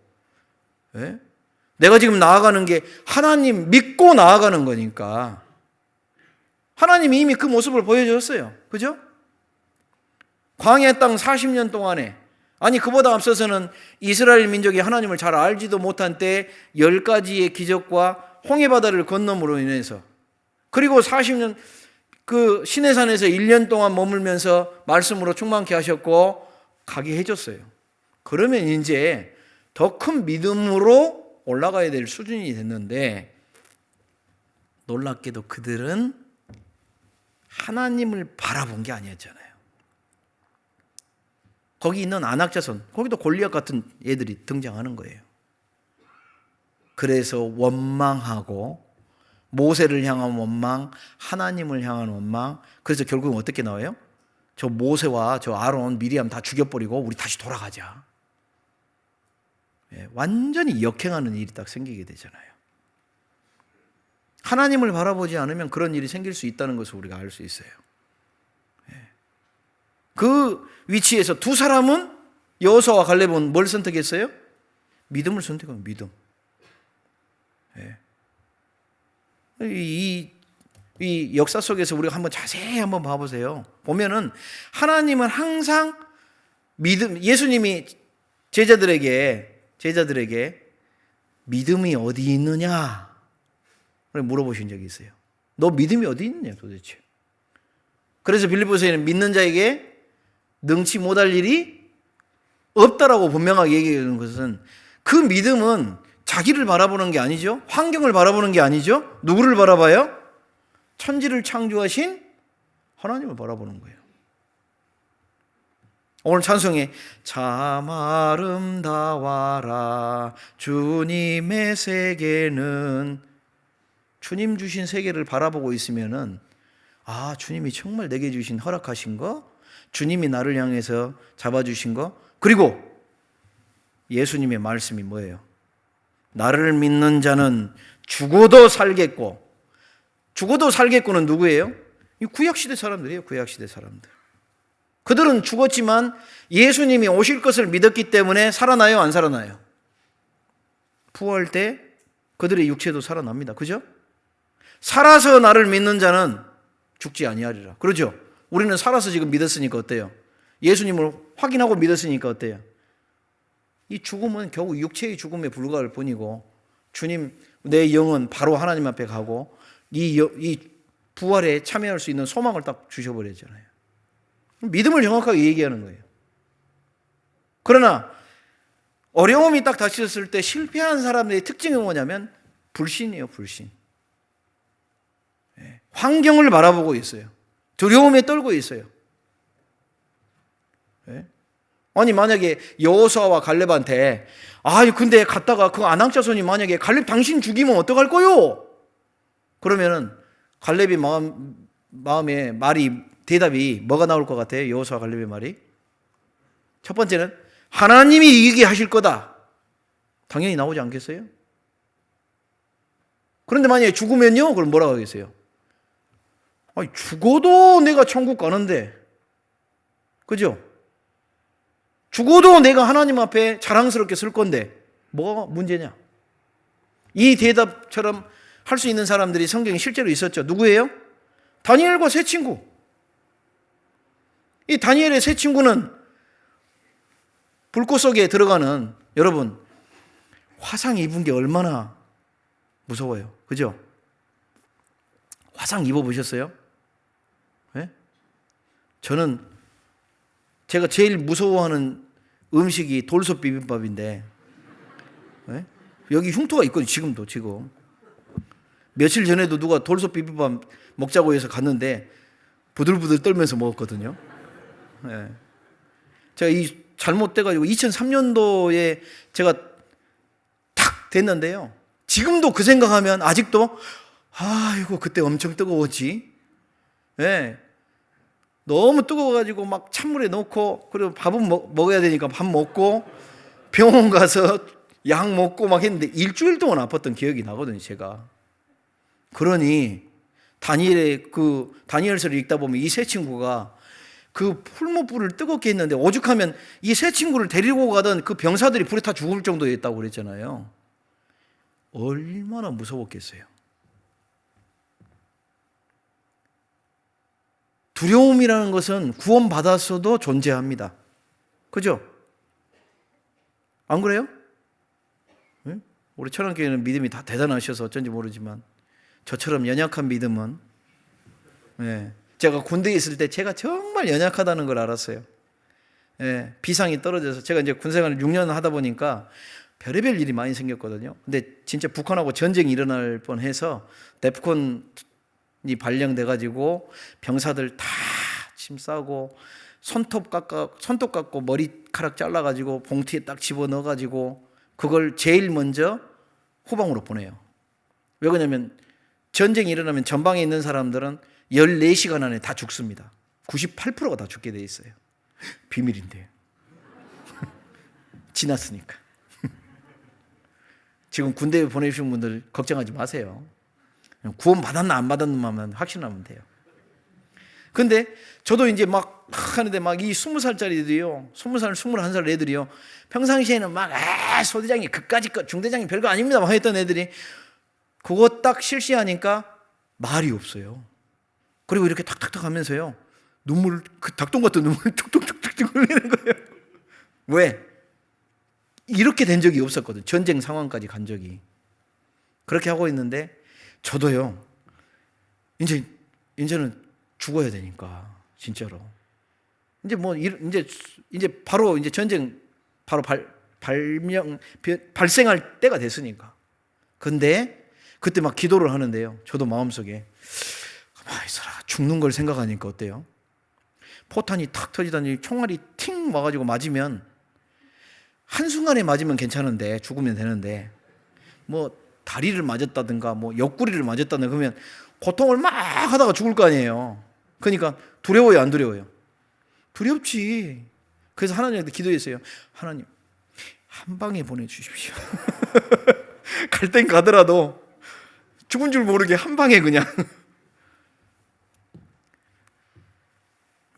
내가 지금 나아가는 게 하나님 믿고 나아가는 거니까. 하나님이 이미 그 모습을 보여줬어요. 그죠? 광야 땅 40년 동안에 아니 그보다 앞서서는 이스라엘 민족이 하나님을 잘 알지도 못한 때 10가지의 기적과 홍해바다를 건너므로 인해서 그리고 40년 그 시내산에서 1년 동안 머물면서 말씀으로 충만케 하셨고 가게 해줬어요. 그러면 이제 더 큰 믿음으로 올라가야 될 수준이 됐는데, 놀랍게도 그들은 하나님을 바라본 게 아니었잖아요. 거기 있는 안악자손, 거기도 골리앗 같은 애들이 등장하는 거예요. 그래서 원망하고, 모세를 향한 원망, 하나님을 향한 원망. 그래서 결국은 어떻게 나와요? 저 모세와 저 아론, 미리암 다 죽여버리고 우리 다시 돌아가자. 완전히 역행하는 일이 딱 생기게 되잖아요. 하나님을 바라보지 않으면 그런 일이 생길 수 있다는 것을 우리가 알 수 있어요. 그 위치에서 두 사람은, 여호수아와 갈렙은 뭘 선택했어요? 믿음을 선택한 믿음. 이 역사 속에서 우리가 한번 자세히 한번 봐보세요. 보면은 하나님은 항상 믿음, 예수님이 제자들에게 믿음이 어디 있느냐 물어보신 적이 있어요. 너 믿음이 어디 있느냐 도대체. 그래서 빌립보서에는 믿는 자에게 능치 못할 일이 없다라고 분명하게 얘기하는 것은, 그 믿음은 자기를 바라보는 게 아니죠. 환경을 바라보는 게 아니죠. 누구를 바라봐요? 천지를 창조하신 하나님을 바라보는 거예요. 오늘 찬송에 참 아름다워라 주님의 세계는, 주님 주신 세계를 바라보고 있으면은, 아, 주님이 정말 내게 주신 허락하신 거, 주님이 나를 향해서 잡아주신 거, 그리고 예수님의 말씀이 뭐예요? 나를 믿는 자는 죽어도 살겠고. 죽어도 살겠고는 누구예요? 이 구약시대 사람들이에요. 구약시대 사람들. 그들은 죽었지만 예수님이 오실 것을 믿었기 때문에 살아나요, 안 살아나요? 부활 때 그들의 육체도 살아납니다. 그죠? 살아서 나를 믿는 자는 죽지 아니하리라. 그러죠? 우리는 살아서 지금 믿었으니까 어때요? 예수님을 확인하고 믿었으니까 어때요? 이 죽음은 겨우 육체의 죽음에 불과할 뿐이고, 주님, 내 영은 바로 하나님 앞에 가고 이 부활에 참여할 수 있는 소망을 딱 주셔버렸잖아요. 믿음을 정확하게 얘기하는 거예요. 그러나 어려움이 딱 닥쳤을 때 실패한 사람들의 특징은 뭐냐면 불신이에요. 불신. 환경을 바라보고 있어요. 두려움에 떨고 있어요. 아니 만약에 여호수아와 갈렙한테, 근데 갔다가 그 아낙자손이 만약에 갈렙 당신 죽이면 어떡할 거요? 그러면은 갈렙의 마음에 대답이 뭐가 나올 것 같아요? 여호수아 갈렙의 말이 첫 번째는 하나님이 이기게 하실 거다. 당연히 나오지 않겠어요? 그런데 만약에 죽으면요? 그럼 뭐라고 하겠어요? 죽어도 내가 천국 가는데, 그죠? 죽어도 내가 하나님 앞에 자랑스럽게 설 건데 뭐가 문제냐? 이 대답처럼 할 수 있는 사람들이 성경에 실제로 있었죠. 누구예요? 다니엘과 세 친구. 이 다니엘의 세 친구는 불꽃 속에 들어가는, 여러분, 화상 입은 게 얼마나 무서워요. 그죠? 화상 입어보셨어요? 네? 저는 제가 제일 무서워하는 음식이 돌솥 비빔밥인데, 네? 여기 흉터가 있거든요. 지금 며칠 전에도 누가 돌솥 비빔밥 먹자고 해서 갔는데 부들부들 떨면서 먹었거든요. 네. 제가 잘못돼가지고 2003년도에 제가 탁 됐는데요. 지금도 그 생각하면 아직도 이거 그때 엄청 뜨거웠지. 네. 너무 뜨거워가지고 막 찬물에 넣고, 그리고 밥은 먹어야 되니까 밥 먹고 병원 가서 약 먹고 막 했는데 일주일 동안 아팠던 기억이 나거든요, 제가. 그러니 다니엘서를 읽다 보면 이 세 친구가 그 풀무불을 뜨겁게 했는데, 오죽하면 이 세 친구를 데리고 가던 그 병사들이 불에 타 죽을 정도였다고 그랬잖아요. 얼마나 무서웠겠어요. 두려움이라는 것은 구원받았어도 존재합니다. 그죠? 안 그래요? 네? 우리 천안교회는 믿음이 다 대단하셔서 어쩐지 모르지만 저처럼 연약한 믿음은 예. 제가 군대에 있을 때 제가 정말 연약하다는 걸 알았어요. 예. 비상이 떨어져서 제가 이제 군생활을 6년 하다 보니까 별의별 일이 많이 생겼거든요. 근데 진짜 북한하고 전쟁이 일어날 뻔해서 데프콘이 발령돼 가지고 병사들 다 침 싸고 손톱 깎고 머리카락 잘라 가지고 봉투에 딱 집어넣어 가지고 그걸 제일 먼저 후방으로 보내요. 왜 그러냐면 전쟁이 일어나면 전방에 있는 사람들은 14시간 안에 다 죽습니다. 98%가 다 죽게 돼 있어요. 비밀인데. 지났으니까. 지금 군대에 보내주신 분들 걱정하지 마세요. 구원 받았나 안 받았나만 확신하면 돼요. 근데 저도 이제 막 하는데 막 이 20살짜리들이요. 20살, 21살 애들이요. 평상시에는 막 소대장이 그까짓 거 중대장이 별거 아닙니다 막 했던 애들이 그거 딱 실시하니까 말이 없어요. 그리고 이렇게 탁탁탁 하면서요. 눈물, 그 닭똥 같은 눈물이 툭툭툭툭 흘리는 거예요. 왜? 이렇게 된 적이 없었거든. 전쟁 상황까지 간 적이. 그렇게 하고 있는데 저도요. 이제는 죽어야 되니까 진짜로. 이제 바로 이제 전쟁 바로 발생할 때가 됐으니까. 근데 그때 막 기도를 하는데요. 저도 마음속에 가만히 있어라. 죽는 걸 생각하니까 어때요? 포탄이 탁 터지더니 총알이 팅 와가지고 맞으면 한순간에 맞으면 괜찮은데 죽으면 되는데 뭐 다리를 맞았다든가 뭐 옆구리를 맞았다든가 그러면 고통을 막 하다가 죽을 거 아니에요. 그러니까 두려워요 안 두려워요? 두렵지. 그래서 하나님한테 기도했어요. 하나님 한 방에 보내주십시오. 갈 땐 가더라도 죽은 줄 모르게 한 방에 그냥.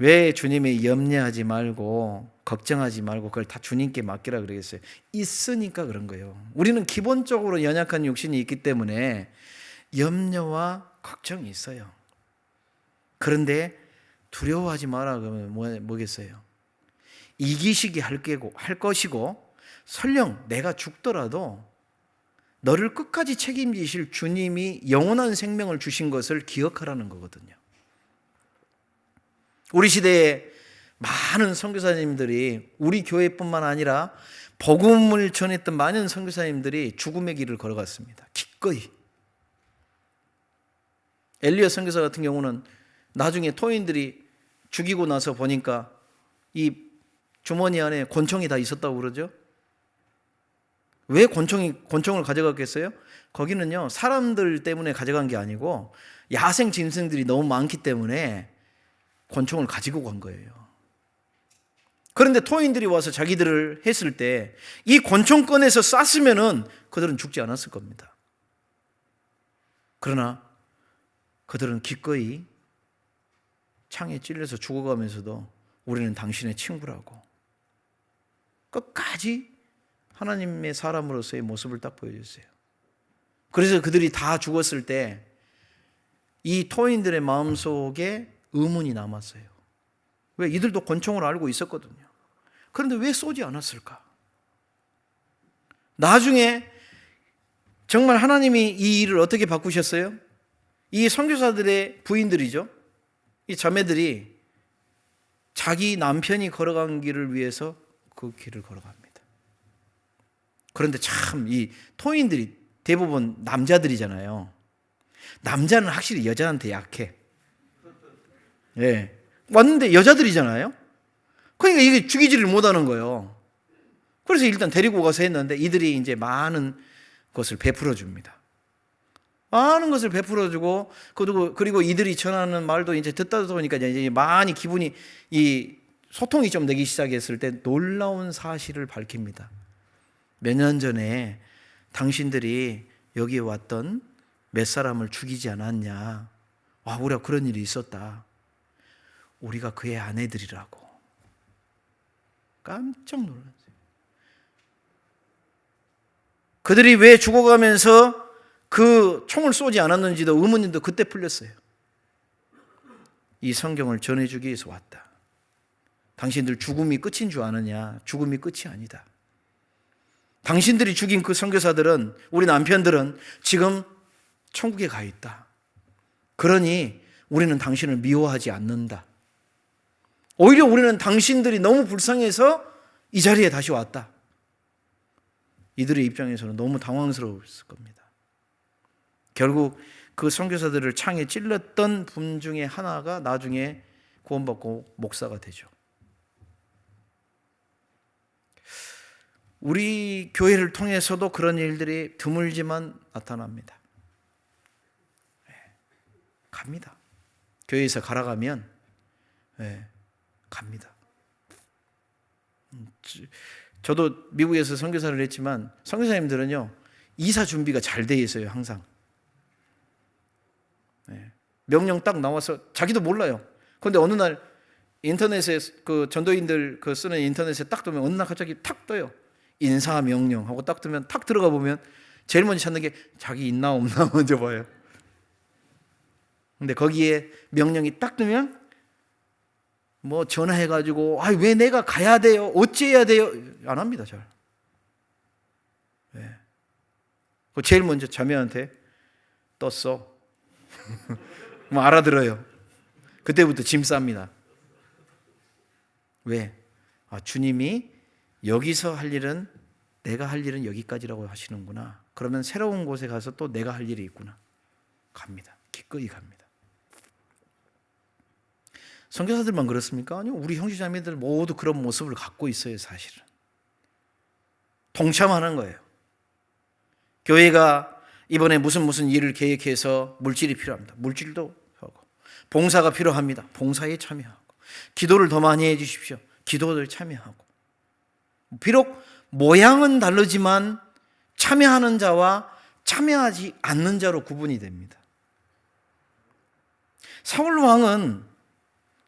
왜 주님이 염려하지 말고 걱정하지 말고 그걸 다 주님께 맡기라 그러겠어요? 있으니까 그런 거예요. 우리는 기본적으로 연약한 육신이 있기 때문에 염려와 걱정이 있어요. 그런데 두려워하지 마라 그러면 뭐겠어요? 이기시기 할 것이고 설령 내가 죽더라도 너를 끝까지 책임지실 주님이 영원한 생명을 주신 것을 기억하라는 거거든요. 우리 시대에 많은 선교사님들이 우리 교회뿐만 아니라 복음을 전했던 많은 선교사님들이 죽음의 길을 걸어갔습니다. 기꺼이. 엘리야 선교사 같은 경우는 나중에 토인들이 죽이고 나서 보니까 이 주머니 안에 권총이 다 있었다고 그러죠. 왜 권총을 가져갔겠어요? 거기는요 사람들 때문에 가져간 게 아니고 야생 짐승들이 너무 많기 때문에 권총을 가지고 간 거예요. 그런데 토인들이 와서 자기들을 했을 때 이 권총 꺼내서 쐈으면은 그들은 죽지 않았을 겁니다. 그러나 그들은 기꺼이 창에 찔려서 죽어가면서도 우리는 당신의 친구라고 끝까지 하나님의 사람으로서의 모습을 딱 보여줬어요. 그래서 그들이 다 죽었을 때 이 토인들의 마음속에 의문이 남았어요. 왜? 이들도 권총을 알고 있었거든요. 그런데 왜 쏘지 않았을까? 나중에 정말 하나님이 이 일을 어떻게 바꾸셨어요? 이 선교사들의 부인들이죠. 이 자매들이 자기 남편이 걸어간 길을 위해서 그 길을 걸어갑니다. 그런데 참 이 토인들이 대부분 남자들이잖아요. 남자는 확실히 여자한테 약해. 예. 왔는데 여자들이잖아요. 그러니까 이게 죽이지를 못하는 거예요. 그래서 일단 데리고 가서 했는데 이들이 이제 많은 것을 베풀어 줍니다. 많은 것을 베풀어 주고 그리고 이들이 전하는 말도 이제 듣다 보니까 이제 많이 기분이 이 소통이 좀 되기 시작했을 때 놀라운 사실을 밝힙니다. 몇 년 전에 당신들이 여기에 왔던 몇 사람을 죽이지 않았냐. 와, 우리가 그런 일이 있었다. 우리가 그의 아내들이라고. 깜짝 놀랐어요. 그들이 왜 죽어가면서 그 총을 쏘지 않았는지도 의문님도 그때 풀렸어요. 이 성경을 전해주기 위해서 왔다. 당신들 죽음이 끝인 줄 아느냐? 죽음이 끝이 아니다. 당신들이 죽인 그 선교사들은, 우리 남편들은 지금 천국에 가 있다. 그러니 우리는 당신을 미워하지 않는다. 오히려 우리는 당신들이 너무 불쌍해서 이 자리에 다시 왔다. 이들의 입장에서는 너무 당황스러웠을 겁니다. 결국 그 선교사들을 창에 찔렀던 분 중에 하나가 나중에 구원받고 목사가 되죠. 우리 교회를 통해서도 그런 일들이 드물지만 나타납니다. 갑니다. 교회에서 가라가면 갑니다. 저도 미국에서 선교사를 했지만 선교사님들은요, 이사 준비가 잘 돼 있어요. 항상 명령 딱 나와서 자기도 몰라요. 그런데 어느 날 인터넷에 그 전도인들 그 쓰는 인터넷에 딱 뜨면 어느 날 갑자기 탁 떠요. 인사 명령 하고 딱 뜨면 탁 들어가 보면 제일 먼저 찾는 게 자기 있나 없나 먼저 봐요. 근데 거기에 명령이 딱 뜨면 뭐 전화해가지고 왜 내가 가야 돼요? 어찌해야 돼요? 안 합니다. 잘. 제일 먼저 자매한테 떴어. 뭐 알아들어요. 그때부터 짐 쌉니다. 왜? 주님이 여기서 할 일은 내가 할 일은 여기까지라고 하시는구나. 그러면 새로운 곳에 가서 또 내가 할 일이 있구나. 갑니다. 기꺼이 갑니다. 선교사들만 그렇습니까? 아니요. 우리 형제자매들 모두 그런 모습을 갖고 있어요. 사실은. 동참하는 거예요. 교회가 이번에 무슨 일을 계획해서 물질이 필요합니다. 물질도 하고, 봉사가 필요합니다. 봉사에 참여하고, 기도를 더 많이 해 주십시오. 기도를 참여하고. 비록 모양은 다르지만 참여하는 자와 참여하지 않는 자로 구분이 됩니다. 사울 왕은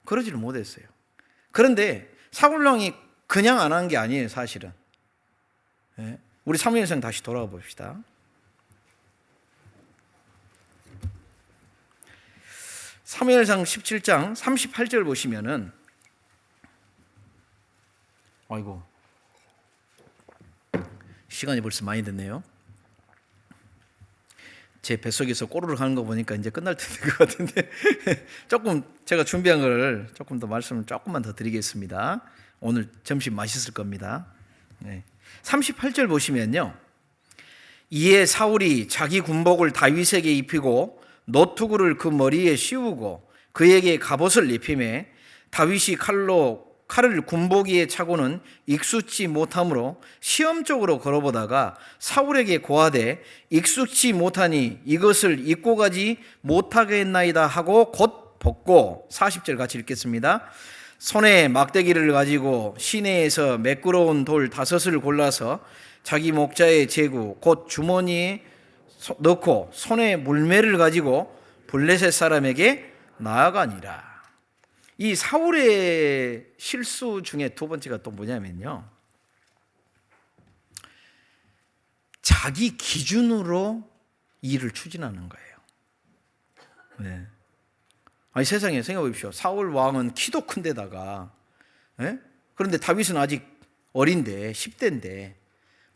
그러지를 못했어요. 그런데 사울 왕이 그냥 안 한 게 아니에요. 사실은. 우리 사무엘상 다시 돌아가 봅시다. 사무엘상 17장 38절 보시면은, 아이고 시간이 벌써 많이 됐네요. 제 뱃속에서 꼬르륵 하는 거 보니까 이제 끝날 때 될 것 같은데 조금 제가 준비한 걸 조금 더 말씀을 조금만 더 드리겠습니다. 오늘 점심 맛있을 겁니다. 38절 보시면요, 이에 사울이 자기 군복을 다윗에게 입히고 노투구를 그 머리에 씌우고 그에게 갑옷을 입히매 다윗이 칼을 군복이에 차고는 익숙지 못하므로 시험적으로 걸어보다가 사울에게 고하되 익숙지 못하니 이것을 입고 가지 못하겠나이다 하고 곧 벗고, 40절 같이 읽겠습니다. 손에 막대기를 가지고 시내에서 매끄러운 돌 5을 골라서 자기 목자의 제구 곧 주머니에 넣고 손에 물매를 가지고 블레셋 사람에게 나아가니라. 이 사울의 실수 중에 두 번째가 또 뭐냐면요, 자기 기준으로 일을 추진하는 거예요. 아니 세상에 생각해 보십시오. 사울 왕은 키도 큰 데다가, 그런데 다윗은 아직 어린데 10대인데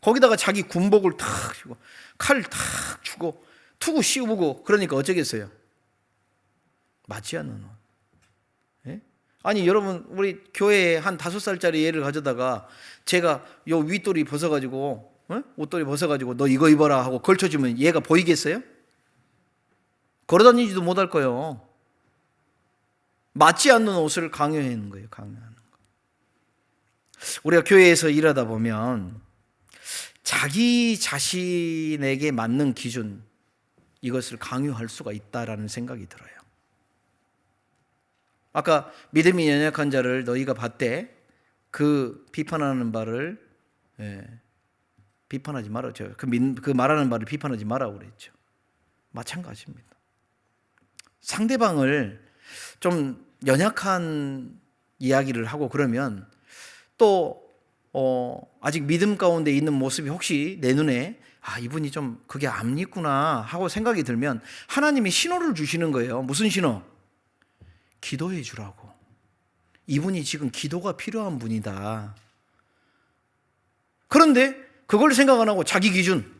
거기다가 자기 군복을 탁 주고 칼 탁 주고 투구 씌우고, 그러니까 어쩌겠어요? 맞지 않는 옷. 아니 여러분, 우리 교회에 한 5살짜리 애를 가져다가 제가 요 윗돌이 벗어가지고 옷돌이 벗어가지고 너 이거 입어라 하고 걸쳐주면 얘가 보이겠어요? 걸어다니지도 못할 거예요. 맞지 않는 옷을 강요하는 거예요. 강요하는 거. 우리가 교회에서 일하다 보면 자기 자신에게 맞는 기준, 이것을 강요할 수가 있다라는 생각이 들어요. 아까 믿음이 연약한 자를 너희가 봤대, 그 비판하는 바를 비판하지 말아. 그 말하는 바를 비판하지 말라고 그랬죠. 마찬가지입니다. 상대방을 좀 연약한 이야기를 하고 그러면 또 아직 믿음 가운데 있는 모습이 혹시 내 눈에 이분이 좀 그게 안 있구나 하고 생각이 들면 하나님이 신호를 주시는 거예요. 무슨 신호? 기도해 주라고. 이분이 지금 기도가 필요한 분이다. 그런데 그걸 생각 안 하고 자기 기준,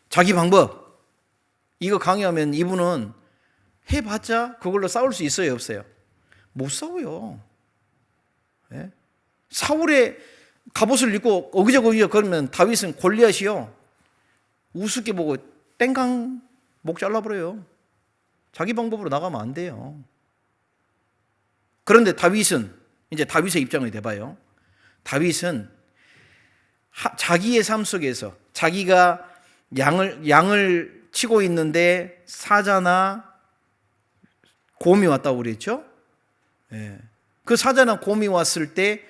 자기 방법, 이거 강요하면 이분은 해봤자 그걸로 싸울 수 있어요, 없어요? 못 싸워요. 예? 사울의 갑옷을 입고 어기적어기적 거리면 다윗은 골리앗이요, 우습게 보고 땡강 목 잘라버려요. 자기 방법으로 나가면 안 돼요. 그런데 다윗은, 이제 다윗의 입장을 대봐요. 다윗은 자기의 삶 속에서 자기가 양을 치고 있는데 사자나 곰이 왔다고 그랬죠? 예. 그 사자나 곰이 왔을 때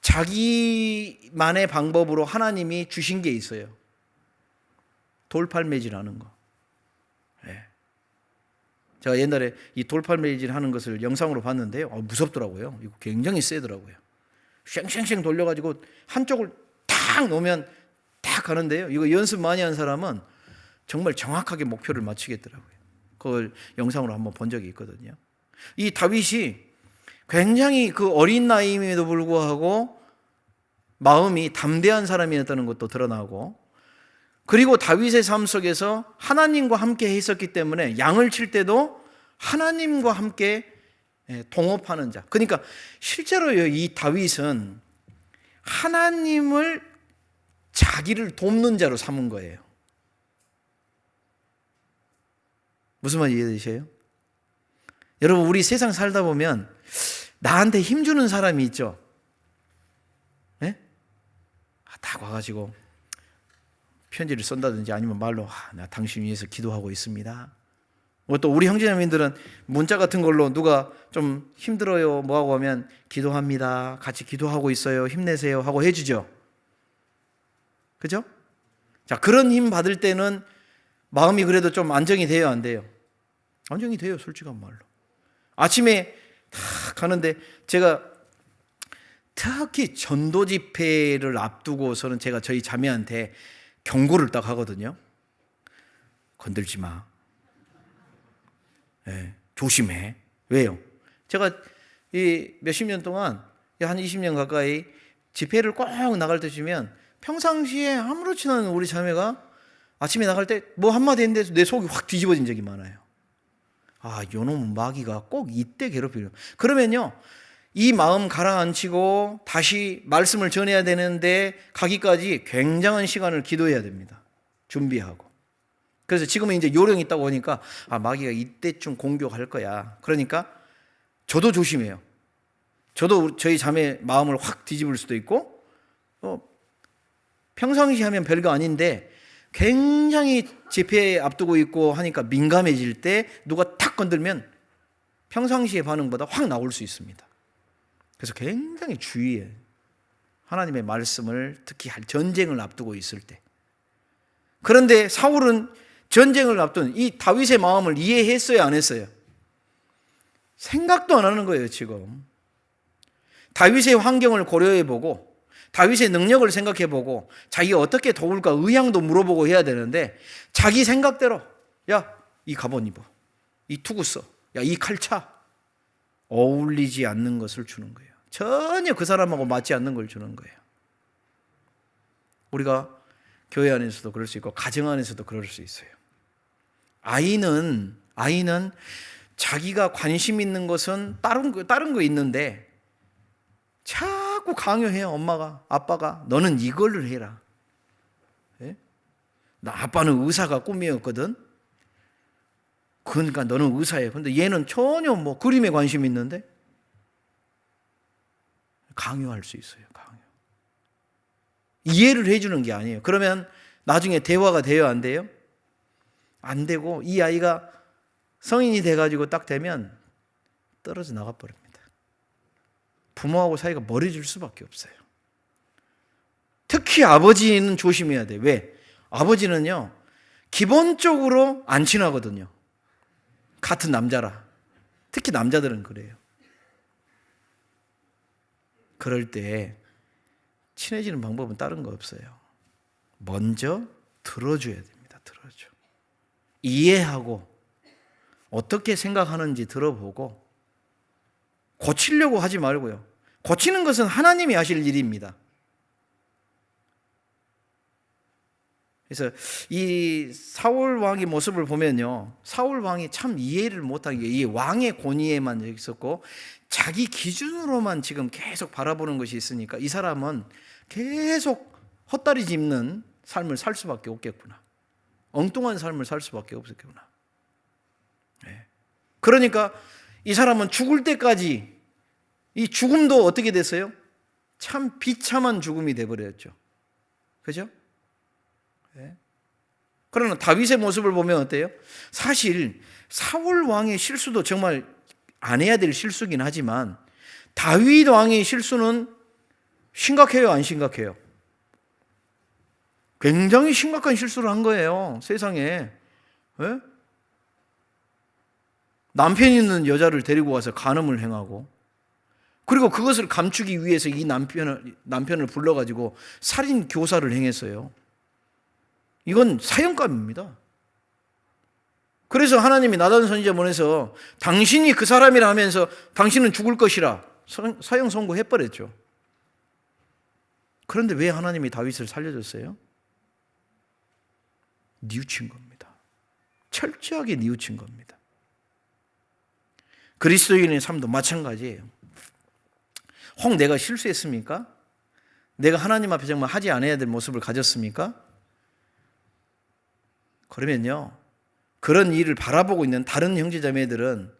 자기만의 방법으로 하나님이 주신 게 있어요. 돌팔매질하는 거. 예. 제가 옛날에 이 돌팔매질 하는 것을 영상으로 봤는데요, 무섭더라고요. 이거 굉장히 세더라고요. 쉥쉥쉥 돌려가지고 한쪽을 탁 놓으면 탁 가는데요, 이거 연습 많이 한 사람은 정말 정확하게 목표를 맞추겠더라고요. 그걸 영상으로 한번 본 적이 있거든요. 이 다윗이 굉장히 그 어린 나이임에도 불구하고 마음이 담대한 사람이었다는 것도 드러나고, 그리고 다윗의 삶 속에서 하나님과 함께 했었기 때문에 양을 칠 때도 하나님과 함께 동업하는 자. 그러니까 실제로요, 이 다윗은 하나님을 자기를 돕는 자로 삼은 거예요. 무슨 말인지 이해되세요? 여러분, 우리 세상 살다 보면 나한테 힘주는 사람이 있죠. 네? 딱 와가지고 편지를 쓴다든지 아니면 말로 나 당신 위해서 기도하고 있습니다. 또 우리 형제자매들은 문자 같은 걸로 누가 좀 힘들어요 뭐하고 하면 기도합니다, 같이 기도하고 있어요, 힘내세요 하고 해주죠. 그죠? 자, 그런 힘 받을 때는 마음이 그래도 좀 안정이 돼요, 안 돼요? 안정이 돼요, 솔직한 말로. 아침에 딱 가는데 제가 특히 전도 집회를 앞두고서는 제가 저희 자매한테 경고를 딱 하거든요. 건들지 마. 네, 조심해. 왜요? 제가 이 몇십 년 동안, 한 20년 가까이 집회를 꼭 나갈 때 주면 평상시에 아무렇지도 않은 우리 자매가 아침에 나갈 때 뭐 한마디 했는데 내 속이 확 뒤집어진 적이 많아요. 요놈 마귀가 꼭 이때 괴롭히려. 그러면요, 이 마음 가라앉히고 다시 말씀을 전해야 되는데 가기까지 굉장한 시간을 기도해야 됩니다. 준비하고. 그래서 지금은 이제 요령이 있다고 하니까 마귀가 이때쯤 공격할 거야. 그러니까 저도 조심해요. 저도 저희 자매 마음을 확 뒤집을 수도 있고, 평상시 하면 별거 아닌데 굉장히 집회 앞두고 있고 하니까 민감해질 때 누가 탁 건들면 평상시의 반응보다 확 나올 수 있습니다. 그래서 굉장히 주의해요. 하나님의 말씀을 특히 전쟁을 앞두고 있을 때. 그런데 사울은 전쟁을 앞둔 이 다윗의 마음을 이해했어요, 안 했어요? 생각도 안 하는 거예요, 지금. 다윗의 환경을 고려해보고 다윗의 능력을 생각해보고 자기가 어떻게 도울까 의향도 물어보고 해야 되는데 자기 생각대로, 야, 이 갑옷 입어, 이 투구 써, 야, 이 칼 차. 어울리지 않는 것을 주는 거예요. 전혀 그 사람하고 맞지 않는 걸 주는 거예요. 우리가 교회 안에서도 그럴 수 있고 가정 안에서도 그럴 수 있어요. 아이는 자기가 관심 있는 것은 다른 거 있는데 자꾸 강요해요. 엄마가, 아빠가 너는 이걸로 해라. 예? 나 아빠는 의사가 꿈이었거든. 그러니까 너는 의사예요. 근데 얘는 전혀 뭐 그림에 관심이 있는데 강요할 수 있어요. 강요. 이해를 해주는 게 아니에요. 그러면 나중에 대화가 돼요, 안 돼요? 안 되고 이 아이가 성인이 돼가지고 딱 되면 떨어져 나가버립니다. 부모하고 사이가 멀어질 수밖에 없어요. 특히 아버지는 조심해야 돼. 왜? 아버지는요, 기본적으로 안 친하거든요. 같은 남자라. 특히 남자들은 그래요. 그럴 때 친해지는 방법은 다른 거 없어요. 먼저 들어줘야 됩니다. 들어줘. 이해하고 어떻게 생각하는지 들어보고 고치려고 하지 말고요. 고치는 것은 하나님이 하실 일입니다. 그래서 이 사울 왕의 모습을 보면요, 사울 왕이 참 이해를 못한 게 이 왕의 권위에만 있었고 자기 기준으로만 지금 계속 바라보는 것이 있으니까 이 사람은 계속 헛다리 짚는 삶을 살 수밖에 없겠구나. 엉뚱한 삶을 살 수밖에 없었겠구나. 그러니까 이 사람은 죽을 때까지 이 죽음도 어떻게 됐어요? 참 비참한 죽음이 돼버렸죠. 그죠? 그러나 다윗의 모습을 보면 어때요? 사실 사울 왕의 실수도 정말 안 해야 될 실수긴 하지만 다윗 왕의 실수는 심각해요, 안 심각해요? 굉장히 심각한 실수를 한 거예요, 세상에. 남편 있는 여자를 데리고 와서 간음을 행하고, 그리고 그것을 감추기 위해서 이 남편을 불러가지고 살인 교사를 행했어요. 이건 사형감입니다. 그래서 하나님이 나단 선지자 보내서 당신이 그 사람이라 하면서 당신은 죽을 것이라 사형 선고해버렸죠. 그런데 왜 하나님이 다윗을 살려줬어요? 뉘우친 겁니다. 철저하게 뉘우친 겁니다. 그리스도인의 삶도 마찬가지예요. 혹 내가 실수했습니까? 내가 하나님 앞에 정말 하지 않아야 될 모습을 가졌습니까? 그러면요, 그런 일을 바라보고 있는 다른 형제자매들은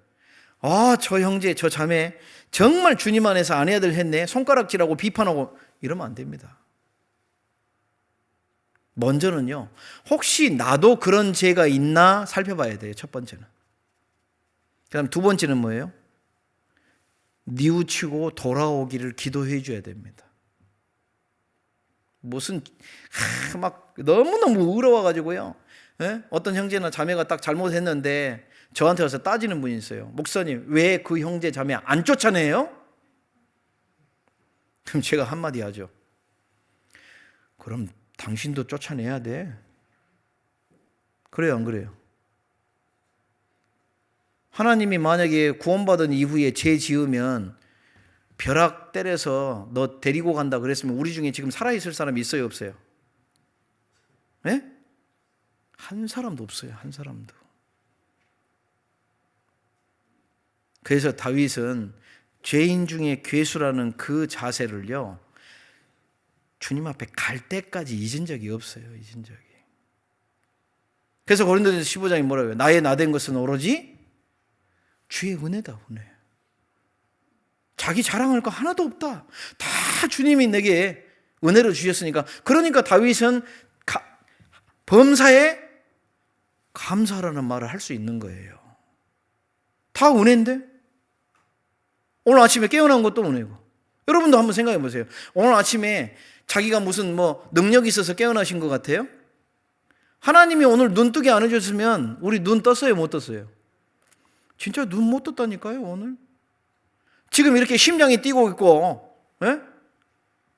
저 형제 저 자매 정말 주님 안에서 안 해야 될 했네, 손가락질하고 비판하고 이러면 안 됩니다. 먼저는요, 혹시 나도 그런 죄가 있나 살펴봐야 돼요. 첫 번째는. 그다음 두 번째는 뭐예요? 뉘우치고 돌아오기를 기도해 줘야 됩니다. 무슨 막 너무너무 의로워가지고요, 어떤 형제나 자매가 딱 잘못했는데 저한테 와서 따지는 분이 있어요. 목사님, 왜 그 형제 자매 안 쫓아내요? 그럼 제가 한마디 하죠. 그럼 당신도 쫓아내야 돼. 그래요, 안 그래요? 하나님이 만약에 구원받은 이후에 죄 지으면 벼락 때려서 너 데리고 간다 그랬으면 우리 중에 지금 살아있을 사람이 있어요, 없어요? 네? 한 사람도 없어요, 한 사람도. 그래서 다윗은 죄인 중에 괴수라는 그 자세를요, 주님 앞에 갈 때까지 잊은 적이 없어요, 잊은 적이. 그래서 고린도전서 15장이 뭐라고요? 나의 나된 것은 오로지 주의 은혜다, 은혜. 자기 자랑할 거 하나도 없다. 다 주님이 내게 은혜로 주셨으니까. 그러니까 다윗은 범사에 감사라는 말을 할 수 있는 거예요. 다 은혜인데? 오늘 아침에 깨어난 것도 은혜고. 여러분도 한번 생각해 보세요. 오늘 아침에 자기가 무슨 능력이 있어서 깨어나신 것 같아요? 하나님이 오늘 눈 뜨게 안 해줬으면 우리 눈 떴어요, 못 떴어요? 진짜 눈 못 떴다니까요, 오늘. 지금 이렇게 심장이 뛰고 있고,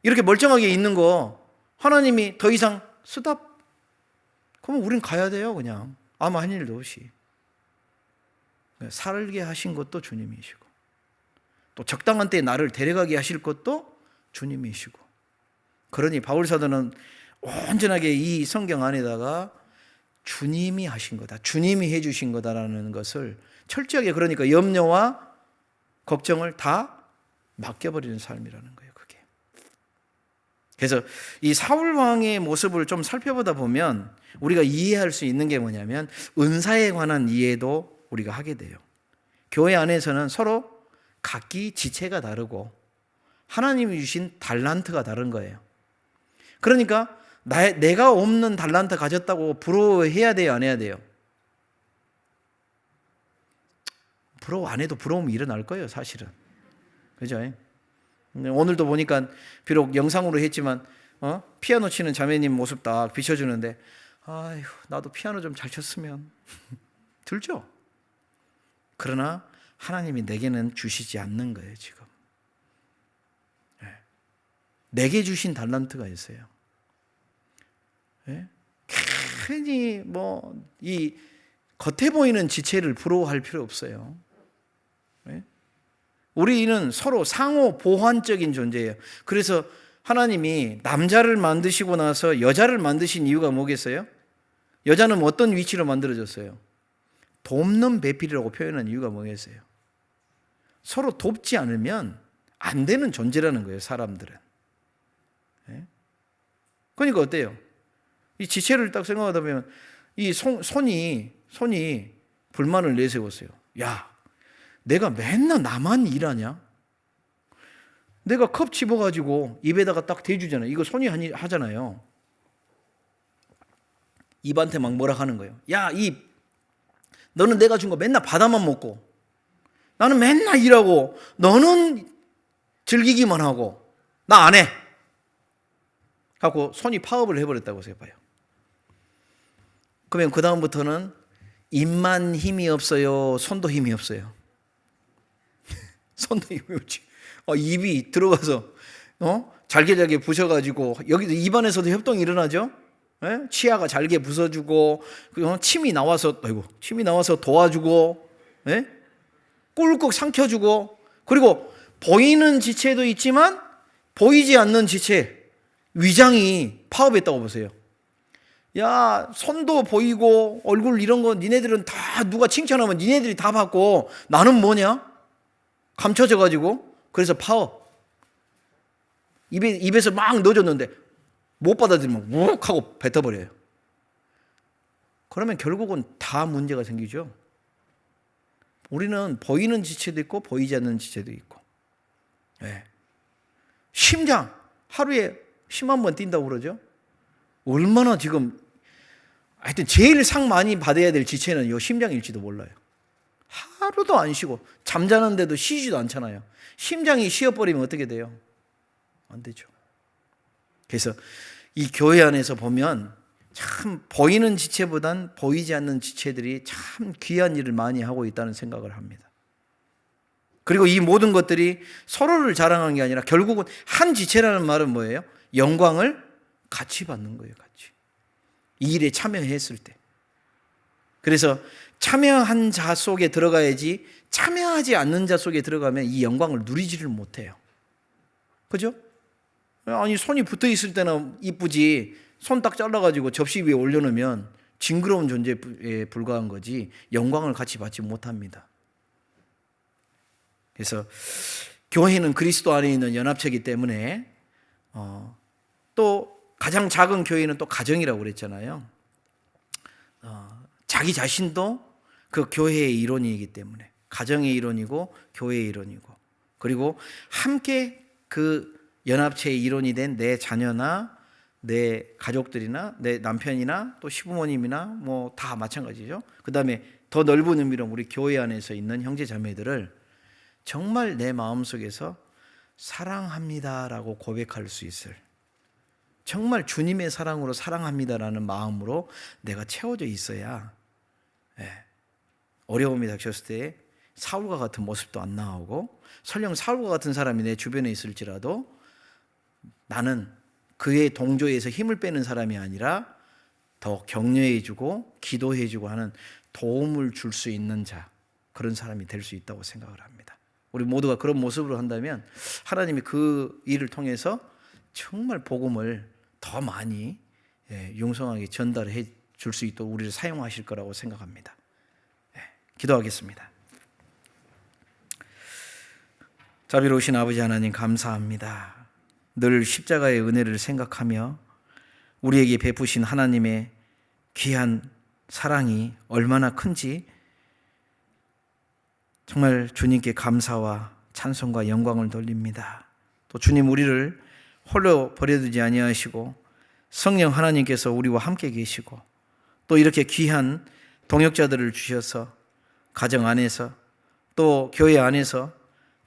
이렇게 멀쩡하게 있는 거 하나님이 더 이상 스탑? 그러면 우린 가야 돼요, 그냥. 아무 한 일도 없이. 살게 하신 것도 주님이시고, 또 적당한 때에 나를 데려가게 하실 것도 주님이시고. 그러니 바울사도는 온전하게 이 성경 안에다가 주님이 하신 거다, 주님이 해주신 거다라는 것을 철저하게, 그러니까 염려와 걱정을 다 맡겨버리는 삶이라는 거예요, 그게. 그래서 이 사울 왕의 모습을 좀 살펴보다 보면 우리가 이해할 수 있는 게 뭐냐면 은사에 관한 이해도 우리가 하게 돼요. 교회 안에서는 서로 각기 지체가 다르고 하나님이 주신 달란트가 다른 거예요. 그러니까 내가 없는 달란트 가졌다고 부러워해야 돼요, 안 해야 돼요? 부러워 안 해도 부러움이 일어날 거예요, 사실은. 그죠? 오늘도 보니까 비록 영상으로 했지만 피아노 치는 자매님 모습 딱 비춰주는데, 아휴, 나도 피아노 좀 잘 쳤으면 들죠? 그러나 하나님이 내게는 주시지 않는 거예요, 지금. 내게 주신 달란트가 있어요. 괜히 이 겉에 보이는 지체를 부러워할 필요 없어요. 우리는 서로 상호 보완적인 존재예요. 그래서 하나님이 남자를 만드시고 나서 여자를 만드신 이유가 뭐겠어요? 여자는 어떤 위치로 만들어졌어요? 돕는 배필이라고 표현한 이유가 뭐겠어요? 서로 돕지 않으면 안 되는 존재라는 거예요, 사람들은. 그러니까 어때요? 이 지체를 딱 생각하다 보면 이 손이 불만을 내세웠어요. 야, 내가 맨날 나만 일하냐? 내가 컵 집어가지고 입에다가 딱 대주잖아요. 이거 손이 하잖아요. 입한테 막 뭐라 하는 거예요. 야, 입, 너는 내가 준 거 맨날 받아만 먹고 나는 맨날 일하고 너는 즐기기만 하고 나 안 해. 하고 손이 파업을 해버렸다고 생각해봐요. 그러면 그 다음부터는 입만 힘이 없어요? 손도 힘이 없어요? 손도 힘이 없지. 입이 들어가서 잘게 부셔가지고 여기도 입안에서도 협동이 일어나죠. 치아가 잘게 부숴주고 침이 나와서 도와주고 꿀꺽 삼켜주고 그리고 보이는 지체도 있지만 보이지 않는 지체 위장이 파업했다고 보세요. 야, 손도 보이고 얼굴 이런 거 니네들은 다 누가 칭찬하면 니네들이 다 받고 나는 뭐냐? 감춰져 가지고 그래서 파업. 입에서 막 넣어줬는데 못 받아들이면 욱 하고 뱉어버려요. 그러면 결국은 다 문제가 생기죠. 우리는 보이는 지체도 있고 보이지 않는 지체도 있고. 심장 하루에 10만 번 뛴다고 그러죠. 얼마나 지금 하여튼 제일 상 많이 받아야 될 지체는 이 심장일지도 몰라요. 하루도 안 쉬고 잠자는데도 쉬지도 않잖아요. 심장이 쉬어버리면 어떻게 돼요? 안 되죠. 그래서 이 교회 안에서 보면 참 보이는 지체보단 보이지 않는 지체들이 참 귀한 일을 많이 하고 있다는 생각을 합니다. 그리고 이 모든 것들이 서로를 자랑하는 게 아니라 결국은 한 지체라는 말은 뭐예요? 영광을 같이 받는 거예요. 같이. 이 일에 참여했을 때. 그래서 참여한 자 속에 들어가야지 참여하지 않는 자 속에 들어가면 이 영광을 누리지를 못해요. 그죠? 아니 손이 붙어있을 때는 이쁘지 손 딱 잘라가지고 접시 위에 올려놓으면 징그러운 존재에 불과한 거지 영광을 같이 받지 못합니다. 그래서 교회는 그리스도 안에 있는 연합체이기 때문에 또 가장 작은 교회는 또 가정이라고 그랬잖아요. 자기 자신도 그 교회의 일원이기 때문에 가정의 일원이고 교회의 일원이고 그리고 함께 그 연합체의 일원이 된 내 자녀나 내 가족들이나 내 남편이나 또 시부모님이나 뭐 다 마찬가지죠. 그 다음에 더 넓은 의미로 우리 교회 안에서 있는 형제 자매들을 정말 내 마음속에서 사랑합니다라고 고백할 수 있을 정말 주님의 사랑으로 사랑합니다라는 마음으로 내가 채워져 있어야 어려움이 닥쳤을 때 사울과 같은 모습도 안 나오고 설령 사울과 같은 사람이 내 주변에 있을지라도 나는 그의 동조에서 힘을 빼는 사람이 아니라 더 격려해주고 기도해주고 하는 도움을 줄 수 있는 자 그런 사람이 될 수 있다고 생각을 합니다. 우리 모두가 그런 모습으로 한다면 하나님이 그 일을 통해서 정말 복음을 더 많이 융성하게 전달해 줄 수 있도록 우리를 사용하실 거라고 생각합니다. 기도하겠습니다. 자비로우신 아버지 하나님 감사합니다. 늘 십자가의 은혜를 생각하며 우리에게 베푸신 하나님의 귀한 사랑이 얼마나 큰지 정말 주님께 감사와 찬송과 영광을 돌립니다. 또 주님 우리를 홀로 버려두지 아니하시고 성령 하나님께서 우리와 함께 계시고 또 이렇게 귀한 동역자들을 주셔서 가정 안에서 또 교회 안에서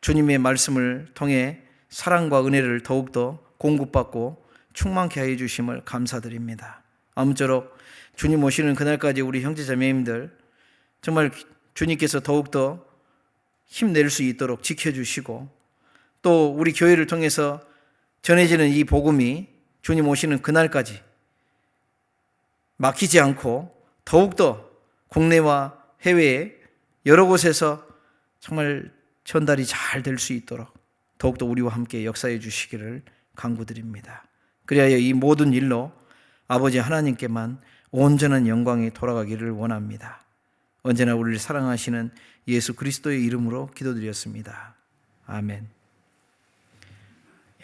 주님의 말씀을 통해 사랑과 은혜를 더욱더 공급받고 충만케 하여 주심을 감사드립니다. 아무쪼록 주님 오시는 그날까지 우리 형제자매님들 정말 주님께서 더욱더 힘낼 수 있도록 지켜주시고 또 우리 교회를 통해서 전해지는 이 복음이 주님 오시는 그날까지 막히지 않고 더욱더 국내와 해외에 여러 곳에서 정말 전달이 잘 될 수 있도록 더욱더 우리와 함께 역사해 주시기를 간구드립니다. 그리하여 이 모든 일로 아버지 하나님께만 온전한 영광이 돌아가기를 원합니다. 언제나 우리를 사랑하시는 예수 그리스도의 이름으로 기도드렸습니다. 아멘.